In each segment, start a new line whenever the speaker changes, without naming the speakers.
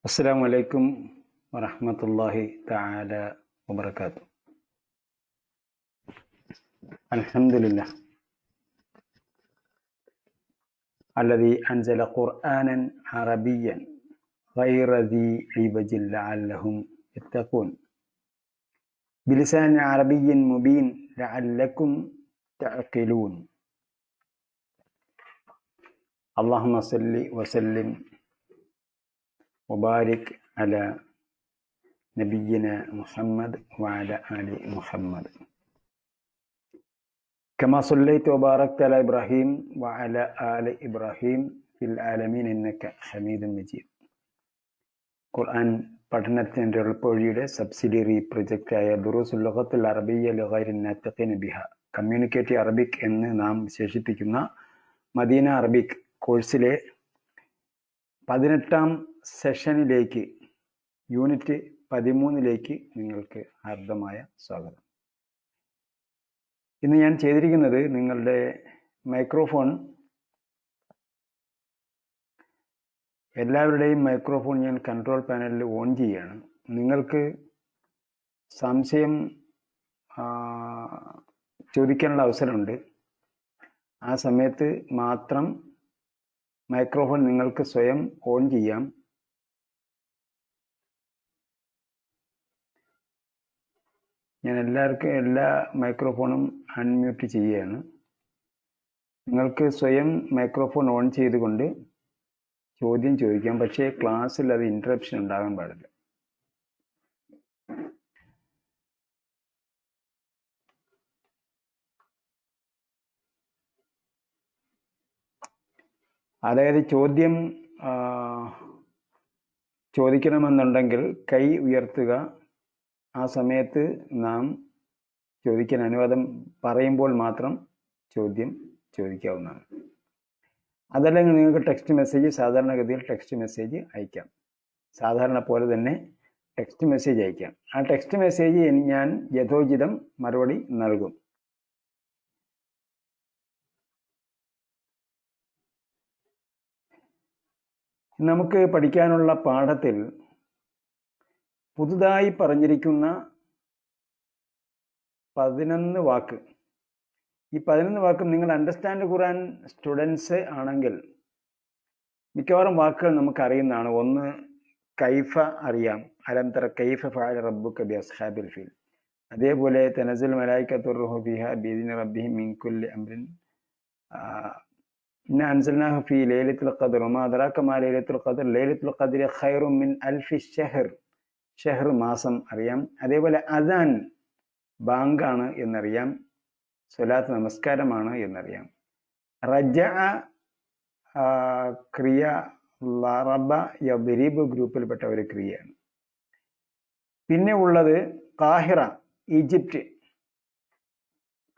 അസ്സലാമു അലൈക്കും വറഹ്മത്തുള്ളാഹി തആല വബറകാതുഹു. അൽഹംദുലില്ലാഹ് അല്ലദീ അൻസല ഖുർആനൻ അറബിയ്യൻ ഗൈറ ദീ ഇവജിൻ ലഅല്ലഹും യത്തഖൂൻ ബിലിസാനിൻ അറബിയ്യിൻ മുബീൻ ലഅല്ലക്കും തഅഖിലൂൻ. അല്ലാഹുമ്മ സല്ലി വസല്ലിം وبارك على نبينا محمد وعلى آل محمد كما صليت وباركت على إبراهيم وعلى آل إبراهيم في العالمين إنك حميد مجيد. ഖുർആൻ പഠനത്തിൻ്റെ എളുപ്പവഴിയുടെ സബ്സിഡിയറി പ്രൊജക്റ്റായ ദുറൂസുൽ ലുഗത്തുൽ അറബിയ്യ ലിഗൈരി നാത്തിഖീന ബിഹ, കമ്മ്യൂണിക്കേറ്റീവ് അറബിക് എന്ന് നാം വിശേഷിപ്പിക്കുന്ന മദീന അറബിക് കോഴ്സിലെ 18ാം സെഷനിലേക്ക്, യൂണിറ്റ് 13ലേക്ക് നിങ്ങൾക്ക് ഹാർദമായ സ്വാഗതം. ഇന്ന് ഞാൻ ചെയ്തിരിക്കുന്നത്, നിങ്ങളുടെ മൈക്രോഫോൺ, എല്ലാവരുടെയും മൈക്രോഫോൺ ഞാൻ കൺട്രോൾ പാനലിൽ ഓൺ ചെയ്യുകയാണ്. നിങ്ങൾക്ക് സംശയം ചോദിക്കാനുള്ള അവസരമുണ്ട്. ആ സമയത്ത് മാത്രം മൈക്രോഫോൺ നിങ്ങൾക്ക് സ്വയം ഓൺ ചെയ്യാം. ഞാൻ എല്ലാ മൈക്രോഫോണും അൺമ്യൂട്ട് ചെയ്യുകയാണ്. നിങ്ങൾക്ക് സ്വയം മൈക്രോഫോൺ ഓൺ ചെയ്തുകൊണ്ട് ചോദ്യം ചോദിക്കാം, പക്ഷേ ക്ലാസ്സിൽ അത് ഇൻറ്ററപ്ഷൻ ഉണ്ടാകാൻ പാടില്ല. അതായത് ചോദ്യം ചോദിക്കണമെന്നുണ്ടെങ്കിൽ കൈ ഉയർത്തുക. ആ സമയത്ത് നാം ചോദിക്കാൻ അനുവാദം പറയുമ്പോൾ മാത്രം ചോദ്യം ചോദിക്കാവുന്നതാണ്. അതല്ലെങ്കിൽ നിങ്ങൾക്ക് ടെക്സ്റ്റ് മെസ്സേജ്, സാധാരണഗതിയിൽ ടെക്സ്റ്റ് മെസ്സേജ് അയക്കാം. സാധാരണ പോലെ തന്നെ ടെക്സ്റ്റ് മെസ്സേജ് അയക്കാം. ആ ടെക്സ്റ്റ് മെസ്സേജ് ഞാൻ യഥോചിതം മറുപടി നൽകും. നമുക്ക് പഠിക്കാനുള്ള പാഠത്തിൽ പുതുതായി പറഞ്ഞിരിക്കുന്ന 11 വാക്ക്, ഈ 11 വാക്കും നിങ്ങൾ അണ്ടർസ്റ്റാൻഡ് ഖുർആൻ സ്റ്റുഡൻസ് ആണെങ്കിൽ മിക്കവാറും വാക്കുകൾ നമുക്ക് അറിയുന്നതാണ്. ഒന്ന്, കൈഫ അറിയാം, അലം തറ കൈഫ ഫഅല റബ്ബുക ബി അസ്ഹാബിൽ ഫീൽ. അതേപോലെ തനസ്സൽ മലായികത്തുർ റൂഹു ഫീഹാ ബിഇദ്നി റബ്ബിഹിം മിൻ കുല്ലി അംറിൻ ഇന്നാ അൻസൽനാഹു ഫീ ലൈലത്തുൽ ഖദ്ർ വമാ അദ്റാക മാ ലൈലത്തുൽ ഖദ്ർ ലൈലത്തുൽ ഖദ്രി ഖൈറും മിൻ അൽഫി ഷഹർ. ഷഹർ മാസം അറിയാം. അതേപോലെ അദാൻ ബാങ്കാണ് എന്നറിയാം, സ്വലാത്ത് നമസ്കാരമാണ് എന്നറിയാം. റജഅ ക്രിയ ലറബ യദ്രിബ് ഗ്രൂപ്പിൽപ്പെട്ട ഒരു ക്രിയയാണ്. പിന്നെ ഉള്ളത് കാഹിറ, ഈജിപ്റ്റ്.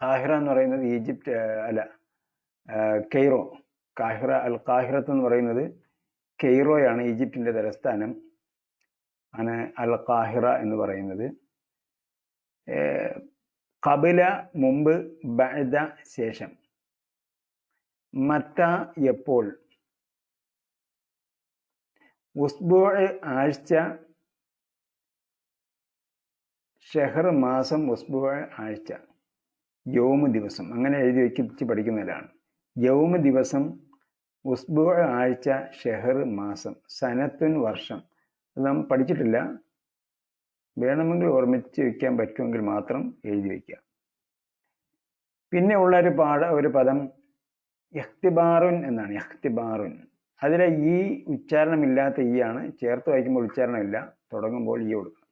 കാഹിറ എന്ന് പറയുന്നത് ഈജിപ്റ്റ് അല്ല, കെയ്റോ. കാഹിറ, അൽ കാഹിറത്ത് എന്ന് പറയുന്നത് കെയ്റോയാണ്, ഈജിപ്തിൻ്റെ തലസ്ഥാനം ആണ് അൽ കാഹിറ എന്ന് പറയുന്നത്. ഖബല മുമ്പ്, ബഅദ ശേഷം. മത്ത എപ്പോൾ. ഉസ്ബുഅ് ആഴ്ച, ഷഹർ മാസം, ഉസ്ബുഅ് ആഴ്ച, യൗമ് ദിവസം. അങ്ങനെ എഴുതി വെച്ച് പഠിക്കുന്നതിലാണ്. യൗമ് ദിവസം, ഉസ്ബുഅ് ആഴ്ച, ഷഹർ മാസം, സനത്തുൻ വർഷം. അത് നാം പഠിച്ചിട്ടില്ല. വേണമെങ്കിൽ ഓർമ്മിച്ച് വയ്ക്കാൻ പറ്റുമെങ്കിൽ മാത്രം എഴുതി വയ്ക്കുക. പിന്നെ ഉള്ള ഒരു പദം ഇഖ്തിബാറുൻ എന്നാണ്. ഇഖ്തിബാറുൻ, അതിലെ ഈ ഉച്ചാരണമില്ലാത്ത ഈ ആണ്. ചേർത്ത് വായിക്കുമ്പോൾ ഉച്ചാരണമില്ല, തുടങ്ങുമ്പോൾ ഈ കൊടുക്കണം.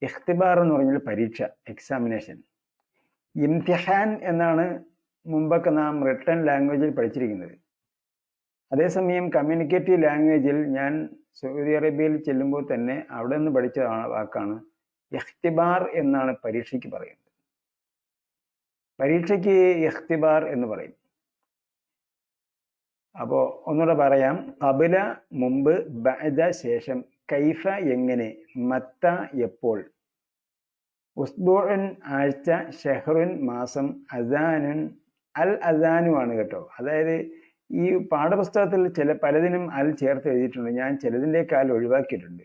ഇഖ്തിബാർ എന്ന് പറഞ്ഞാൽ പരീക്ഷ, എക്സാമിനേഷൻ. ഇംതിഹാൻ എന്നാണ് മുമ്പൊക്കെ നാം റിട്ടൺ ലാംഗ്വേജിൽ പഠിച്ചിരിക്കുന്നത്. അതേസമയം കമ്മ്യൂണിക്കേറ്റീവ് ലാംഗ്വേജിൽ ഞാൻ സൗദി അറേബ്യയിൽ ചെല്ലുമ്പോൾ തന്നെ അവിടെ നിന്ന് പഠിച്ച വാക്കാണ് ഇഖ്തിബാർ എന്നാണ് പരീക്ഷയ്ക്ക് പറയുന്നത്. പരീക്ഷയ്ക്ക് ഇഖ്തിബാർ എന്ന് പറയും. അപ്പോൾ ഒന്നുകൂടെ പറയാം. ഖബല മുമ്പ്, ബഅദ ശേഷം, കൈഫ എങ്ങനെ, മത്ത എപ്പോൾ, ഉസ്ബുഉൻ ആഴ്ച, ഷഹറുൻ മാസം, അസാനുൻ. അൽ അസാനു ആണ് കേട്ടോ. അതായത് ഈ പാഠപുസ്തകത്തിൽ പലതിനും അൽ ചേർത്ത് എഴുതിയിട്ടുണ്ട്. ഞാൻ ചിലതിൻ്റെയൊക്കെ അൽ ഒഴിവാക്കിയിട്ടുണ്ട്.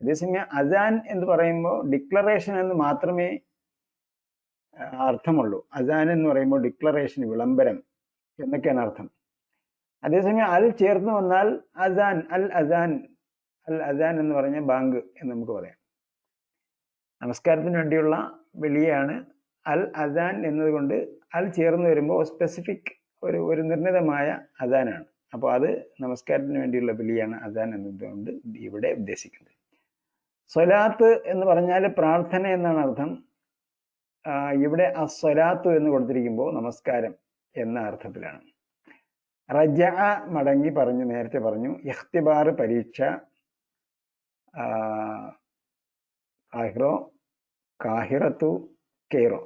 അതേസമയം അസാൻ എന്ന് പറയുമ്പോൾ ഡിക്ലറേഷൻ എന്ന് മാത്രമേ അർത്ഥമുള്ളൂ. അസാൻ എന്ന് പറയുമ്പോൾ ഡിക്ലറേഷൻ, വിളംബരം എന്നൊക്കെയാണ് അർത്ഥം. അതേസമയം അൽ ചേർന്ന് വന്നാൽ അസാൻ, അൽ അസാൻ എന്ന് പറഞ്ഞ ബാങ്ക് എന്ന് നമുക്ക് പറയാം. നമസ്കാരത്തിന് വേണ്ടിയുള്ള വിളിയാണ് അൽ അസാൻ എന്നതുകൊണ്ട് അൽ ചേർന്ന് വരുമ്പോൾ സ്പെസിഫിക് ഒരു നിർണിതമായ അസാനാണ്. അപ്പോൾ അത് നമസ്കാരത്തിന് വേണ്ടിയുള്ള വിളിയാണ് അസാൻ എന്നതുകൊണ്ട് ഇവിടെ ഉദ്ദേശിക്കുന്നത്. സ്വലാത്ത് എന്ന് പറഞ്ഞാൽ പ്രാർത്ഥന എന്നാണ് അർത്ഥം. ഇവിടെ അസ്വലാത്തു എന്ന് കൊടുത്തിരിക്കുമ്പോൾ നമസ്കാരം എന്ന അർത്ഥത്തിലാണ്. റജ മടങ്ങി പറഞ്ഞു, നേരത്തെ പറഞ്ഞു. ഇഖ്തിബാർ പരീക്ഷ, കാഹിറോ, കാഹിറത്തു, കെയ്റോ.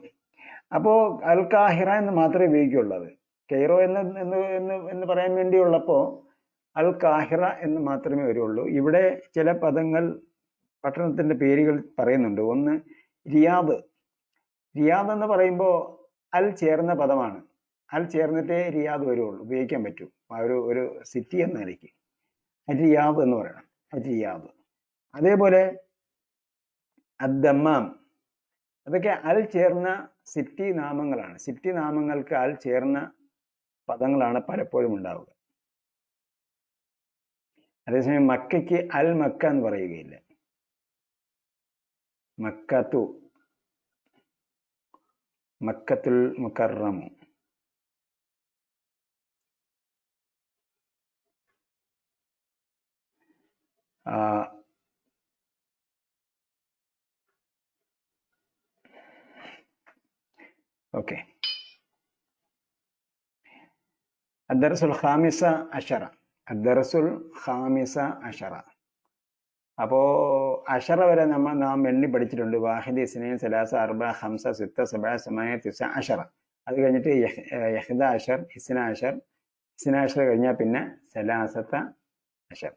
അപ്പോൾ അൽ കാഹിറ എന്ന് മാത്രമേ ഉപയോഗിക്കുള്ളൂ. കെയ്റോ എന്ന് പറയാൻ വേണ്ടിയുള്ളപ്പോൾ അൽ കാഹിറ എന്ന് മാത്രമേ വരുള്ളൂ. ഇവിടെ ചില പദങ്ങൾ, പട്ടണത്തിൻ്റെ പേരുകൾ പറയുന്നുണ്ട്. ഒന്ന് റിയാദ്. റിയാദ് എന്ന് പറയുമ്പോൾ അൽ ചേർന്ന പദമാണ്. അൽ ചേർന്നിട്ടേ റിയാദ് വരുള്ളൂ, ഉപയോഗിക്കാൻ പറ്റൂ. ഒരു സിറ്റി എന്ന നിലയ്ക്ക് റിയാദ് എന്ന് പറയണം, റിയാദ്. അതേപോലെ അദ്ദമ്മാം, അതൊക്കെ അൽ ചേർന്ന സിറ്റി നാമങ്ങളാണ്. സിറ്റി നാമങ്ങൾക്ക് അൽ ചേർന്ന പദങ്ങളാണ് പലപ്പോഴും ഉണ്ടാവുക. അതേസമയം മക്കയ്ക്ക് അൽ മക്ക എന്ന് പറയുകയില്ല. മക്കത്തു, മക്കത്തുൽ മുക്കറമു. ഓക്കെ. അദ്ദർസുൽ ഖാമിസ അഷറ, അദ്ദർസുൽ ഖാമിസ അഷറ. അപ്പോൾ അഷറ വരെ നാം എണ്ണി പഠിച്ചിട്ടുണ്ട്. വാഹിദ്, ഇസ്നൈൻ, സലാസ, അർബ, ഹംസ, സിത്ത, സബ, സമായ, തിസ, അഷറ. അത് കഴിഞ്ഞിട്ട് യഹ്ദ അഷർ, ഇസ്ന അഷർ. ഇസ്ന അഷർ കഴിഞ്ഞാൽ പിന്നെ സലാസത്ത അഷർ.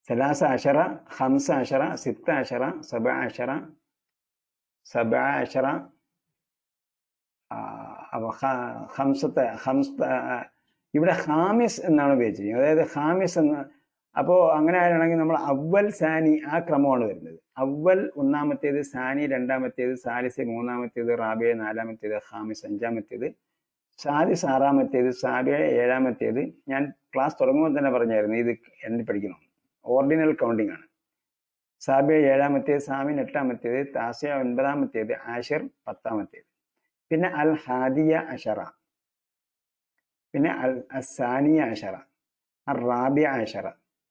സലാസ അഷറ, ഹംസ അഷറ, സിത്ത അഷറ, സബ അഷറ, സബ അഷറ. ഇവിടെ ഖാമിസ് എന്നാണ് ഉപയോഗിച്ചിരിക്കുന്നത്. അതായത് ഖാമിസ് എന്ന്. അപ്പോൾ അങ്ങനെ ആണെങ്കിൽ നമ്മൾ അവൽ, സാനി ആ ക്രമമാണ് വരുന്നത്. അവൽ ഒന്നാമത്തേത്, സാനി രണ്ടാമത്തേത്, സാലിസ് മൂന്നാമത്തേത്, റാബിയ നാലാമത്തേത്, ഖാമിസ് അഞ്ചാമത്തേത്, സാദിസ് ആറാമത്തേത്, സാബിയ ഏഴാമത്തേത്. ഞാൻ ക്ലാസ് തുടങ്ങുമ്പോൾ തന്നെ പറഞ്ഞായിരുന്നു ഇത് എണ്ണി പഠിക്കണം. ഓർഡിനൽ കൗണ്ടിങ് ആണ്. സാബിയ ഏഴാമത്തേത്, സാമിൻ എട്ടാമത്തേത്, താസിയ ഒൻപതാമത്തേത്, ആഷിർ പത്താമത്തേത്. പിന്നെ അൽ ഹാദിയ അഷറ, പിന്നെ അസാനിയ അഷറ, അൽ റാബിയ അഷറ,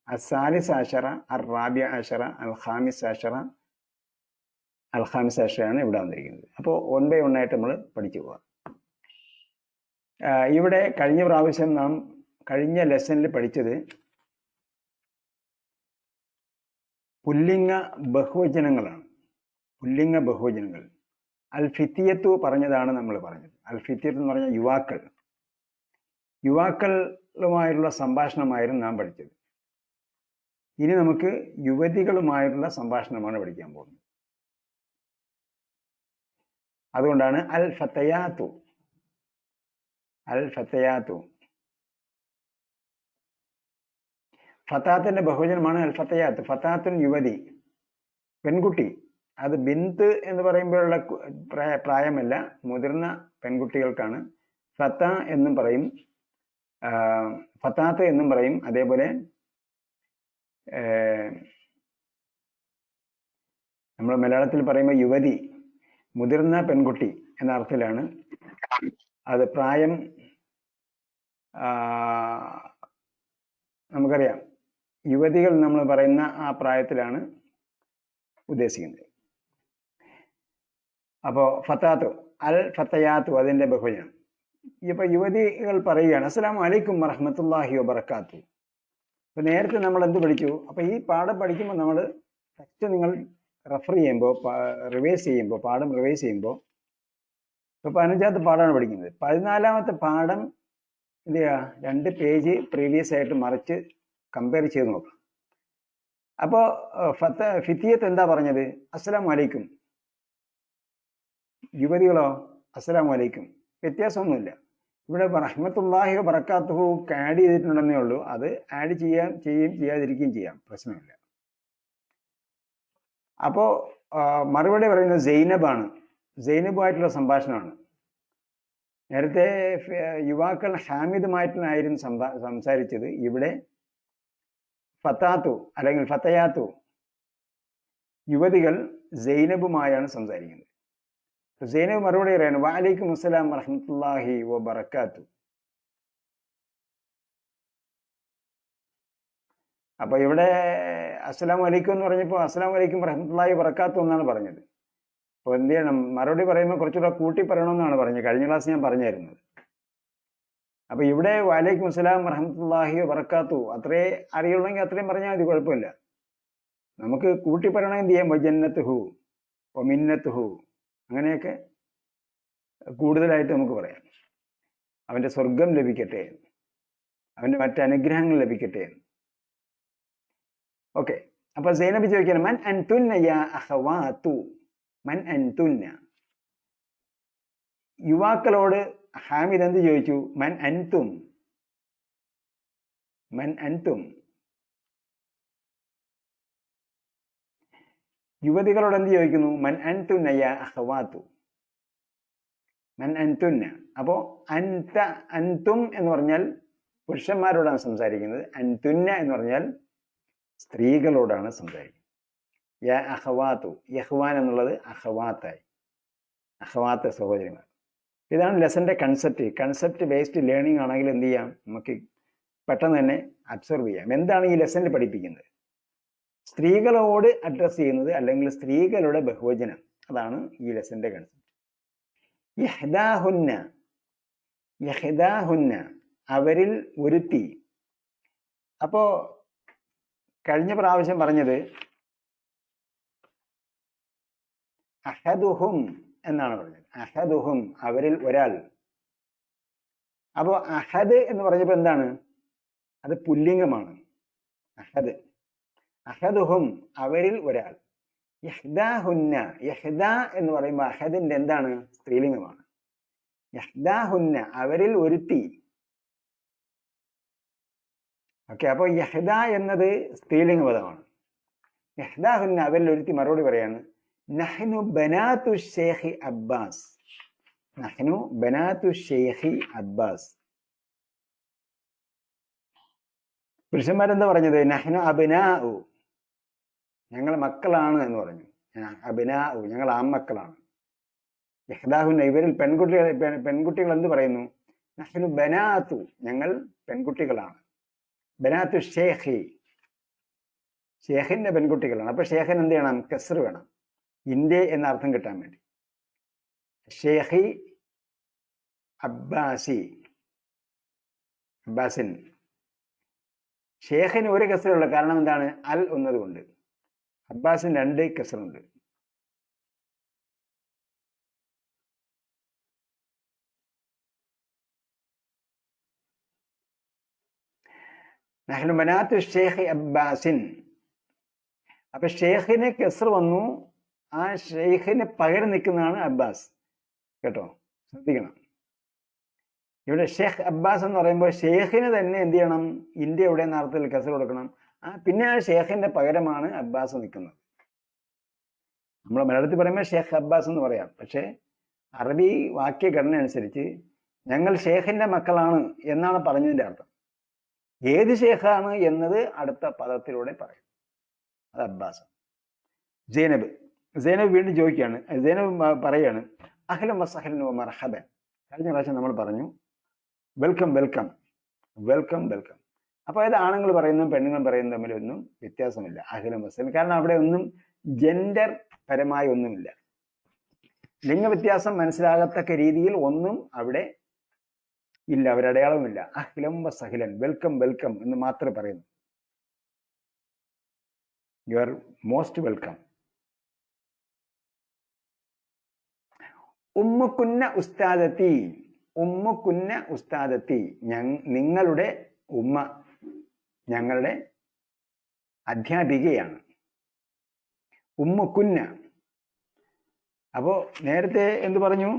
അസാലിസ് അഷറ, അൽ റാബിയ അഷറ, അൽ ഖാമിസ് അഷറ. അൽ ഖാമിസ് അഷറയാണ് ഇവിടെ വന്നിരിക്കുന്നത്. അപ്പോൾ 1 by 1 ആയിട്ട് നമ്മൾ പഠിച്ചു പോവാം. ഇവിടെ കഴിഞ്ഞ പ്രാവശ്യം നാം കഴിഞ്ഞ ലെസണിൽ പഠിച്ചത് പുല്ലിംഗ ബഹുവചനങ്ങളാണ്. പുല്ലിംഗ ബഹുവചനങ്ങൾ. അൽ ഫിത്തിയത്തു പറഞ്ഞതാണ് നമ്മൾ പറഞ്ഞത്. അൽ ഫിത്തിയത്ത് എന്ന് പറഞ്ഞാൽ യുവാക്കൾ. യുവാക്കളുമായുള്ള സംഭാഷണമായിരുന്നു നാം പഠിച്ചത്. ഇനി നമുക്ക് യുവതികളുമായുള്ള സംഭാഷണമാണ് പഠിക്കാൻ പോകുന്നത്. അതുകൊണ്ടാണ് അൽ ഫത്തയാത്തു. അൽ ഫത്തയാത്തു. ഫത്താത്തിന്റെ ബഹുവചനമാണ് അൽ ഫത്തയാത്ത്. ഫത്താത്തുൻ യുവതി, പെൺകുട്ടി. അത് ബിന്ത് എന്ന് പറയുമ്പോഴുള്ള പ്രായമല്ല, മുതിർന്ന പെൺകുട്ടികൾക്കാണ്. ഫത്ത എന്നും പറയും, ഫത്താത്ത് എന്നും പറയും. അതേപോലെ നമ്മൾ മലയാളത്തിൽ പറയുമ്പോൾ യുവതി, മുതിർന്ന പെൺകുട്ടി എന്ന അർത്ഥത്തിലാണ്. അത് പ്രായം നമുക്കറിയാം. യുവതികൾ നമ്മൾ പറയുന്ന ആ പ്രായത്തിലാണ് ഉദ്ദേശിക്കുന്നത്. അപ്പോൾ ഫത്താത്തു, അൽ ഫത്തയാത്തു അതിൻ്റെ ബഹുവചനം. ഇപ്പോൾ യുവതികൾ പറയുകയാണ് അസ്സലാമു അലൈക്കും വറഹ്മത്തുള്ളാഹി വബറകാത്തു. അപ്പോൾ നേരത്തെ നമ്മൾ എന്ത് പഠിച്ചു? അപ്പോൾ ഈ പാഠം പഠിക്കുമ്പോൾ നമ്മൾ ടെക്സ്റ്റ് നിങ്ങൾ റെഫർ ചെയ്യുമ്പോൾ, റിവൈസ് ചെയ്യുമ്പോൾ, പാഠം റിവൈസ് ചെയ്യുമ്പോൾ, ഇപ്പോൾ 15ാമത്തെ പാഠമാണ് പഠിക്കുന്നത്. 14ാമത്തെ പാഠം എന്ത് ചെയ്യുക? 2 പേജ് പ്രീവിയസ് ആയിട്ട് മറിച്ച് കമ്പയർ ചെയ്ത് നോക്കാം. അപ്പോൾ ഫിത്തിയത്ത് എന്താ പറഞ്ഞത്? അസ്സലാമു അലൈക്കും. യുവതികളോ അസ്സലാമു അലൈക്കും. വ്യത്യാസമൊന്നുമില്ല. ഇവിടെ റഹ്മത്തുള്ളാഹി വബറകാതുഹു ആഡ് ചെയ്തിട്ടുണ്ടെന്നേ ഉള്ളൂ. അത് ആഡ് ചെയ്യും ചെയ്യാതിരിക്കുകയും ചെയ്യാം, പ്രശ്നമില്ല. അപ്പോൾ മറുപടി പറയുന്നത് സൈനബാണ്. സൈനബുമായിട്ടുള്ള സംഭാഷണമാണ്. നേരത്തെ യുവാക്കൾ ഹാമിദുമായിട്ടായിരുന്നു സംസാരിച്ചത്. ഇവിടെ ഫത്താത്തു അല്ലെങ്കിൽ ഫത്തയാത്തു യുവതികൾ സൈനബുമായാണ് സംസാരിക്കുന്നത്. സൈനബ് മറുപടി പറയാണ്, വഅലൈക്കും അസ്സലാം വറഹ്മത്തുള്ളാഹി വബറകാതുഹു. അപ്പൊ ഇവിടെ അസ്സലാമു അലൈക്കും എന്ന് പറഞ്ഞപ്പോൾ അസ്സലാമു അലൈക്കും വറഹ്മത്തുള്ളാഹി വബറകാതുഹു എന്നാണ് പറഞ്ഞത്. അപ്പോൾ എന്ത് ചെയ്യണം? മറുപടി പറയുമ്പോൾ കുറച്ചുകൂടെ കൂട്ടി പറയണമെന്നാണ് പറഞ്ഞത്. കഴിഞ്ഞ ക്ലാസ് ഞാൻ പറഞ്ഞായിരുന്നത്. അപ്പൊ ഇവിടെ വഅലൈക്കും അസ്സലാം വറഹ്മത്തുള്ളാഹി വബറകാതുഹു അത്രേ അറിയുള്ളെങ്കിൽ അത്രയും പറഞ്ഞാൽ മതി, കുഴപ്പമില്ല. നമുക്ക് കൂട്ടി പറയണമെങ്കിൽ എന്ത് ചെയ്യാം? വജന്നത്തുഹു വമിന്നത്തുഹു അങ്ങനെയൊക്കെ കൂടുതലായിട്ട് നമുക്ക് പറയാം. അവൻ്റെ സ്വർഗം ലഭിക്കട്ടെ, അവൻ്റെ മറ്റ് അനുഗ്രഹങ്ങൾ ലഭിക്കട്ടെ. ഓക്കെ. അപ്പൊ സൈനബ് ചോദിക്കണം, മൻ അൻതുന്ന യാ അഖവാതു, മൻ അൻതുന്ന. യുവാക്കളോട് ഹാമിദ് എന്ത് ചോദിച്ചു? മൻ അൻതും, മൻ അൻതും. യുവതികളോട് എന്ത് ചോദിക്കുന്നു? മൻ അൻതുന്ന യാ അഖവാതു, മൻ അൻതുന്ന. അപ്പോ അൻത അൻതും എന്ന് പറഞ്ഞാൽ പുരുഷന്മാരോടാണ് സംസാരിക്കുന്നത്. അൻതുന്ന എന്ന് പറഞ്ഞാൽ സ്ത്രീകളോടാണ് സംസാരിക്കുന്നത്. യാ അഖവാതു, യഹ്വാൻ എന്നുള്ളത് അഖവാത്തായി, അഖവാത്ത് സഹോദരിമാർ. ഇതാണ് ലെസന്റെ കൺസെപ്റ്റ്. കൺസെപ്റ്റ് ബേസ്ഡ് ലേണിംഗ് ആണെങ്കിൽ എന്ത് ചെയ്യാം? നമുക്ക് പെട്ടെന്ന് തന്നെ അബ്സർവ് ചെയ്യാം. എന്താണ് ഈ ലെസനിൽ പഠിപ്പിക്കുന്നത്? സ്ത്രീകളോട് അഡ്രസ് ചെയ്യുന്നത് അല്ലെങ്കിൽ സ്ത്രീകളുടെ ബഹുവചനം, അതാണ് ഈ ലെസന്റെ കൺസെപ്റ്റ്. യഹ്ദാഹുന്ന, യഹ്ദാഹുന്ന അവരിൽ ഒരുത്തി. അപ്പോ കഴിഞ്ഞ പ്രാവശ്യം പറഞ്ഞത് അഹദുഹും എന്നാണ് പറഞ്ഞത്. അഹദുഹും അവരിൽ ഒരാൾ. അപ്പോ അഹദ് എന്ന് പറഞ്ഞപ്പോൾ എന്താണ്? അത് പുല്ലിംഗമാണ്. അഹദ്, അഹദുഹും അവരിൽ ഒരാൾ. യഹ്ദാഹുന്ന, യഹ്ദ എന്ന് പറയുമ്പോൾ അഹദിന്റെ എന്താണ്? സ്ത്രീലിംഗമാണ്. യഹ്ദാഹുന്ന അവരിൽ ഒരുത്തി. ഓക്കെ. അപ്പോൾ യഹ്ദ എന്നത് സ്ത്രീലിംഗ പദമാണ്. യഹ്ദാഹുന്ന അവരിൽ ഒരുത്തി മറുപടി പറയാണ്, നഹ്നു ബനാത്തു ഷെയ്ഖി അബ്ബാസ്, നഹ്നു ബനാത്തു ഷെയ്ഖി അബ്ബാസ്. പുരുഷന്മാരെന്താ പറഞ്ഞത്? നഹ്നു അബ്നാഉ, ഞങ്ങൾ മക്കളാണ് എന്ന് പറഞ്ഞു. അബ്നാഉ ഞങ്ങൾ ആൺമക്കളാണ്. യഹ്ദാഹുന്ന ഇവരിൽ പെൺകുട്ടികൾ എന്ത് പറയുന്നു? നഹ്നു ബനാത്തു ഞങ്ങൾ പെൺകുട്ടികളാണ്. ബനാത്തു ഷെയ്ഖി ഷെയ്ഖിന്റെ പെൺകുട്ടികളാണ്. അപ്പൊ ഷെയ്ഖിന് എന്ത് ചെയ്യണം? കസ്ർ വേണം, ഇന്ത്യ എന്ന അർത്ഥം കിട്ടാൻ വേണ്ടി. ഷെയ്ഖി അബ്ബാസി, അബ്ബാസിൻ. ഷെയ്ഖിന് ഒരു കസ്റുള്ള കാരണം എന്താണ്? അൽ എന്നതുകൊണ്ട്. അബ്ബാസിന് 2 കസ്റുണ്ട്. നഹ്നു ബനാത്തു ഷെയ്ഖി അബ്ബാസിൻ. അപ്പൊ ഷെയ്ഖിന് കസ്ർ വന്നു. ആ ഷെയ്ഖിന് പകരം നിൽക്കുന്നതാണ് അബ്ബാസ്. കേട്ടോ, ശ്രദ്ധിക്കണം. ഇവിടെ ഷെയ്ഖ് അബ്ബാസ് എന്ന് പറയുമ്പോൾ ഷെയ്ഖിന് തന്നെ എന്ത് ചെയ്യണം? ഇന്ത്യ എവിടെ എന്ന അർത്ഥത്തിൽ കസ്ർ കൊടുക്കണം. പിന്നെ ആ ഷെയ്ഖിന്റെ പകരമാണ് അബ്ബാസ് നിൽക്കുന്നത്. നമ്മൾ മലയാളത്തിൽ പറയുമ്പോൾ ഷെയ്ഖ് അബ്ബാസ് എന്ന് പറയാം. പക്ഷേ അറബി വാക്യഘടന അനുസരിച്ച് ഞങ്ങൾ ഷെയ്ഖിന്റെ മക്കളാണ് എന്നാണ് പറഞ്ഞതിന്റെ അർത്ഥം. ഏത് ഷെയ്ഖാണ് എന്നത് അടുത്ത പദത്തിലൂടെ പറയും. അത് അബ്ബാസ്. സൈനബ്, സൈനബ് വീണ്ടും ചോദിക്കുകയാണ്. സൈനബ് പറയാണ്, അഹ്ലൻ വസഹ്ലൻ വമർഹബൻ. കഴിഞ്ഞ പ്രാവശ്യം നമ്മൾ പറഞ്ഞു വെൽക്കം വെൽക്കം വെൽക്കം വെൽക്കം. അപ്പോൾ അത് ആണുങ്ങൾ പറയുന്നതും പെണ്ണുങ്ങൾ പറയുന്നതും തമ്മിലൊന്നും വ്യത്യാസമില്ല. അഹ്ലൻ വസഹ്ലൻ. കാരണം അവിടെ ഒന്നും ജെൻഡർ പരമായ ഒന്നുമില്ല. ലിംഗവ്യത്യാസം മനസ്സിലാകത്തക്ക രീതിയിൽ ഒന്നും അവിടെ ഇല്ല, ഒരടയാളവുമില്ല. അഹ്ലൻ വസഹ്ലൻ വെൽക്കം വെൽക്കം എന്ന് മാത്രമേ പറയുന്നു. You are most welcome. ഉമ്മുക്കുന്ന ഉസ്താദത്തി, ഉമ്മുക്കുന്ന ഉസ്താദത്തി നിങ്ങളുടെ ഉമ്മ ഞങ്ങളുടെ അധ്യാപികയാണ്. ഉമ്മുക്കുന്ന. അപ്പോ നേരത്തെ എന്ത് പറഞ്ഞു?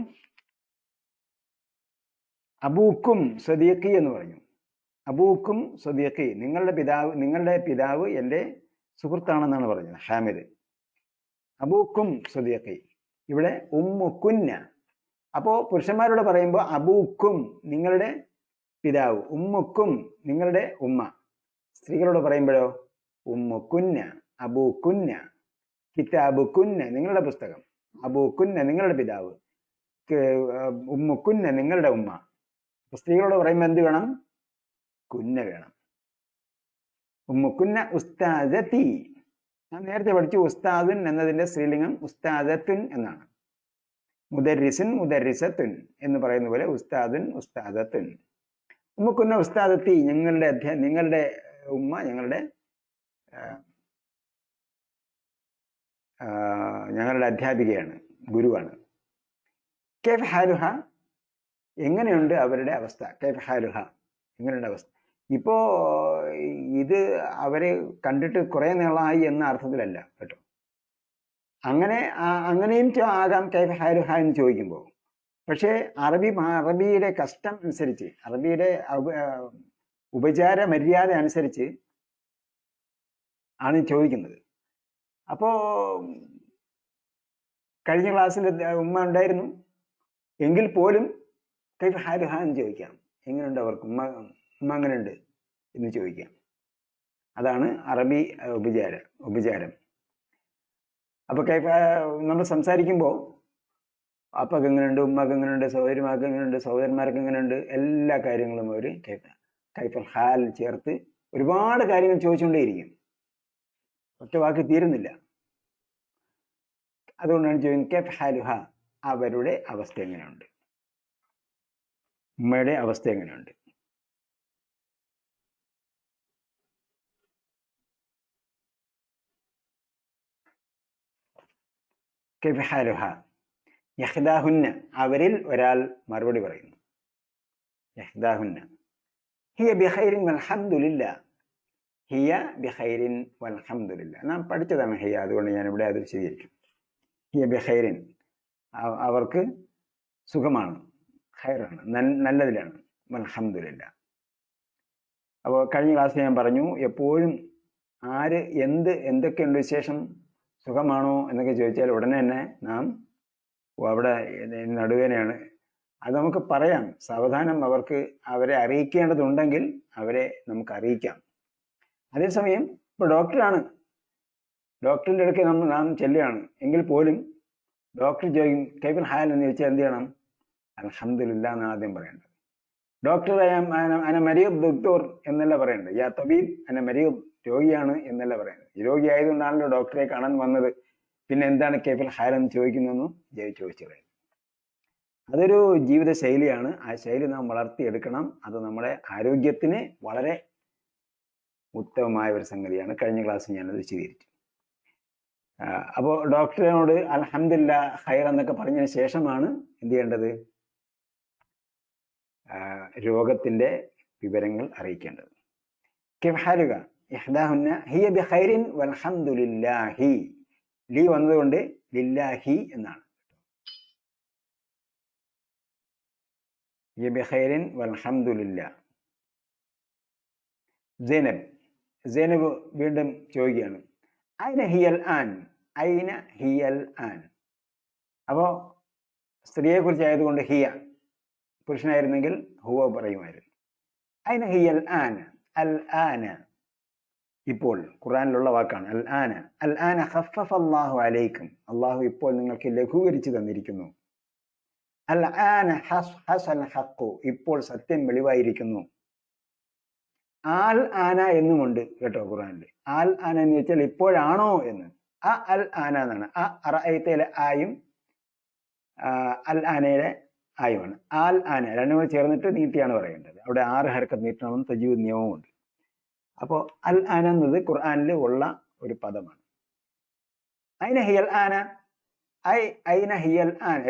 അബൂക്കും സ്വദീഖി എന്ന് പറഞ്ഞു. അബൂക്കും സ്വദീഖി, നിങ്ങളുടെ പിതാവ് എൻ്റെ സുഹൃത്താണെന്നാണ് പറഞ്ഞത് ഹാമിദ്. അബൂക്കും സ്വദീഖി. ഇവിടെ ഉമ്മുക്കുന്ന. അപ്പോൾ പുരുഷന്മാരോട് പറയുമ്പോൾ അബൂക്കും നിങ്ങളുടെ പിതാവ്, ഉമ്മുക്കും നിങ്ങളുടെ ഉമ്മ. സ്ത്രീകളോട് പറയുമ്പോഴോ ഉമ്മുക്കുന്ന, അബൂക്കുന്ന, കിതാബുക്കുന്ന നിങ്ങളുടെ പുസ്തകം, അബൂക്കുന്ന നിങ്ങളുടെ പിതാവ്, ഉമ്മുക്കുന്ന നിങ്ങളുടെ ഉമ്മ. സ്ത്രീകളോട് പറയുമ്പോൾ എന്ത് വേണം? കുന്ന വേണം. ഉമ്മുക്കുന്ന ഉസ്താദത്തി. ഞാൻ നേരത്തെ പഠിച്ചു ഉസ്താദുൻ എന്നതിൻ്റെ സ്ത്രീലിംഗം ഉസ്താദത്തുൻ എന്നാണ്. മുദരിസുൻ മുദരിസത്തുൻ എന്ന് പറയുന്ന പോലെ ഉസ്താദുൻ ഉസ്താദത്തുൻ. ഉമ്മുക്കുന്ന ഉസ്താദത്തി, നിങ്ങളുടെ ഉമ്മ ഞങ്ങളുടെ അധ്യാപികയാണ്, ഗുരുവാണ്. കൈഫ് ഹാലുഹ, എങ്ങനെയുണ്ട് അവരുടെ അവസ്ഥ? കൈഫ് ഹാലുഹ, എങ്ങനെയുണ്ട് അവസ്ഥ? ഇപ്പോ ഇത് അവരെ കണ്ടിട്ട് കുറെ നാളായി എന്ന അർത്ഥത്തിലല്ല കേട്ടോ. അങ്ങനെയും ആകാം കൈഫ് ഹാലുഹ എന്ന് ചോദിക്കുമ്പോൾ. പക്ഷേ അറബിയുടെ കസ്റ്റം അനുസരിച്ച്, അറബിയുടെ ഉപചാര മര്യാദ അനുസരിച്ച് ആണ് ചോദിക്കുന്നത്. അപ്പോ കഴിഞ്ഞ ക്ലാസ്സിൽ ഉമ്മ ഉണ്ടായിരുന്നു എങ്കിൽ പോലും കൈഫ് ഹാലുഹ എന്ന് ചോദിക്കാം. എങ്ങനെയുണ്ട് അവർക്ക്, ഉമ്മ എങ്ങനെയുണ്ട് എന്ന് ചോദിക്കാം. അതാണ് അറബി ഉപചാരം. അപ്പൊ നമ്മൾ സംസാരിക്കുമ്പോൾ അപ്പക്ക് എങ്ങനെയുണ്ട്, ഉമ്മക്ക് എങ്ങനെയുണ്ട്, സഹോദരിമാർക്ക് എങ്ങനെയുണ്ട്, സഹോദരന്മാർക്ക് എങ്ങനെയുണ്ട്, എല്ലാ കാര്യങ്ങളും അവർ കൈഫൽ ഹാൽ ചേർത്ത് ഒരുപാട് കാര്യങ്ങൾ ചോദിച്ചുകൊണ്ടേയിരിക്കും. ഒറ്റ വാക്ക് തീരുന്നില്ല. അതുകൊണ്ടാണ് ചോദിക്കുന്നത് കൈഫ് ഹാലുഹ, അവരുടെ അവസ്ഥ എങ്ങനെയുണ്ട്, ഉമ്മയുടെ അവസ്ഥ എങ്ങനെയുണ്ട്. കൈഫ് ഹാലുഹ യഹ്ദാഹുന്ന, അവരിൽ ഒരാൾ മറുപടി പറയുന്നു. യഹ്ദാഹുന്ന ഹിയ ബിഖൈരിൻ വൽഹംദുലില്ലാ, ഹിയ ബിഖൈരിൻ വൽഹംദുലില്ലാ. നാം പഠിച്ചതാണ് ഹിയ, അതുകൊണ്ട് ഞാനിവിടെ അത് വിശദീകരിക്കും. ഹിയ ബിഖൈരിൻ, അവർക്ക് സുഖമാണ്, ഖൈറാണ്, നല്ലതിലാണ്, വൽഹംദുലില്ലാ. അപ്പോൾ കഴിഞ്ഞ ക്ലാസ്സിൽ ഞാൻ പറഞ്ഞു, എപ്പോഴും എന്തൊക്കെയുണ്ട് വിശേഷം, സുഖമാണോ എന്നൊക്കെ ചോദിച്ചാൽ ഉടനെ തന്നെ നാം അവിടെ നടുവേനയാണ്, അത് നമുക്ക് പറയാം. സാവധാനം അവരെ അറിയിക്കേണ്ടതുണ്ടെങ്കിൽ അവരെ നമുക്ക് അറിയിക്കാം. അതേസമയം ഇപ്പോൾ ഡോക്ടറാണ്, ഡോക്ടറിൻ്റെ അടുക്ക് നാം ചെല്ലുകയാണ് എങ്കിൽ പോലും ഡോക്ടർ ചോദിക്കും കൈഫൽ ഹാൽ എന്ന് ചോദിച്ചാൽ എന്ത് ചെയ്യണം? അൽഹംദുലില്ലാ എന്നാണ് ആദ്യം പറയേണ്ടത്. ഡോക്ടർ അന മരീദ് ദുക്തോർ എന്നല്ല പറയേണ്ടത്. യാ തബീബ് അന മരീദ്, രോഗിയാണ് എന്നല്ല പറയുന്നത്. രോഗി ആയതുകൊണ്ടാണല്ലോ ഡോക്ടറെ കാണാൻ വന്നത്. പിന്നെ എന്താണ് കൈഫൽ ഹാൽ എന്ന് ചോദിക്കുന്നതെന്നും ചോദിച്ചു പറയും. അതൊരു ജീവിത ശൈലിയാണ്. ആ ശൈലി നാം വളർത്തിയെടുക്കണം. അത് നമ്മുടെ ആരോഗ്യത്തിന് വളരെ ഉത്തമമായ ഒരു സംഗതിയാണ്. കഴിഞ്ഞ ക്ലാസ്സിൽ ഞാനത് വിശദീകരിച്ചു. അപ്പോൾ ഡോക്ടറിനോട് അൽഹംദുലില്ലാ ഖൈർ എന്നൊക്കെ പറഞ്ഞതിന് ശേഷമാണ് എന്ത് ചെയ്യേണ്ടത്? രോഗത്തിന്റെ വിവരങ്ങൾ അറിയിക്കേണ്ടത്. കൈഫ ഇഹ്ദാഹുന്ന ഹിയ ബിഖൈരിൻ വൽഹംദുലില്ലാഹി, ലി വന്നതുകൊണ്ട് ലില്ലാഹി എന്നാണ്. ഹിയ ബിഖൈരിൻ വൽഹംദുലില്ലാ. സൈനബ് വീണ്ടും ചോദിക്കുകയാണ്, ഐന ഹിയൽ ആൻ, ഐന ഹിയൽ ആൻ. അപ്പോൾ സ്ത്രീയെ കുറിച്ച് ആയതുകൊണ്ട് ഹിയ, പുരുഷനായിരുന്നെങ്കിൽ ഹുവ പറയുമായിരുന്നു. ഐന ഹിയൽ ആൻ, അൽ ആന, ഇപ്പോൾ. ഖുർആനിലുള്ള വാക്കാണ് അൽ ആന. അൽ ആന ഖഫഫ അല്ലാഹു അലൈക്കും, അള്ളാഹു ഇപ്പോൾ നിങ്ങൾക്ക് ലഘൂകരിച്ചു തന്നിരിക്കുന്നു. അൽ ആന ഹസൽ ഹഖു, ഇപ്പോൾ സത്യം വെളിവായിരിക്കുന്നു. ആൽ ആന എന്നുമുണ്ട് കേട്ടോ ഖുർആനിൽ. ആൽ ആന എന്ന് വെച്ചാൽ ഇപ്പോഴാണോ എന്ന്. അൽ ആന എന്നാണ്. അറഅയ്തയിലെ ആയും അൽ ആനയുടെ ആയുമാണ്. ആൽ ആന രണ്ടും കൂടെ ചേർന്നിട്ട് നീട്ടിയാണ് പറയേണ്ടത്. അവിടെ 6 ഹർക്കത്ത് നീട്ടണമെന്ന് തജ്വീദ് നിയമമുണ്ട്. അപ്പോൾ അൽ ആന എന്നത് ഖുർആനിൽ ഉള്ള ഒരു പദമാണ്. ഐന ഹിയൽ ആന, ഐന ഹിയൽ ആൻ,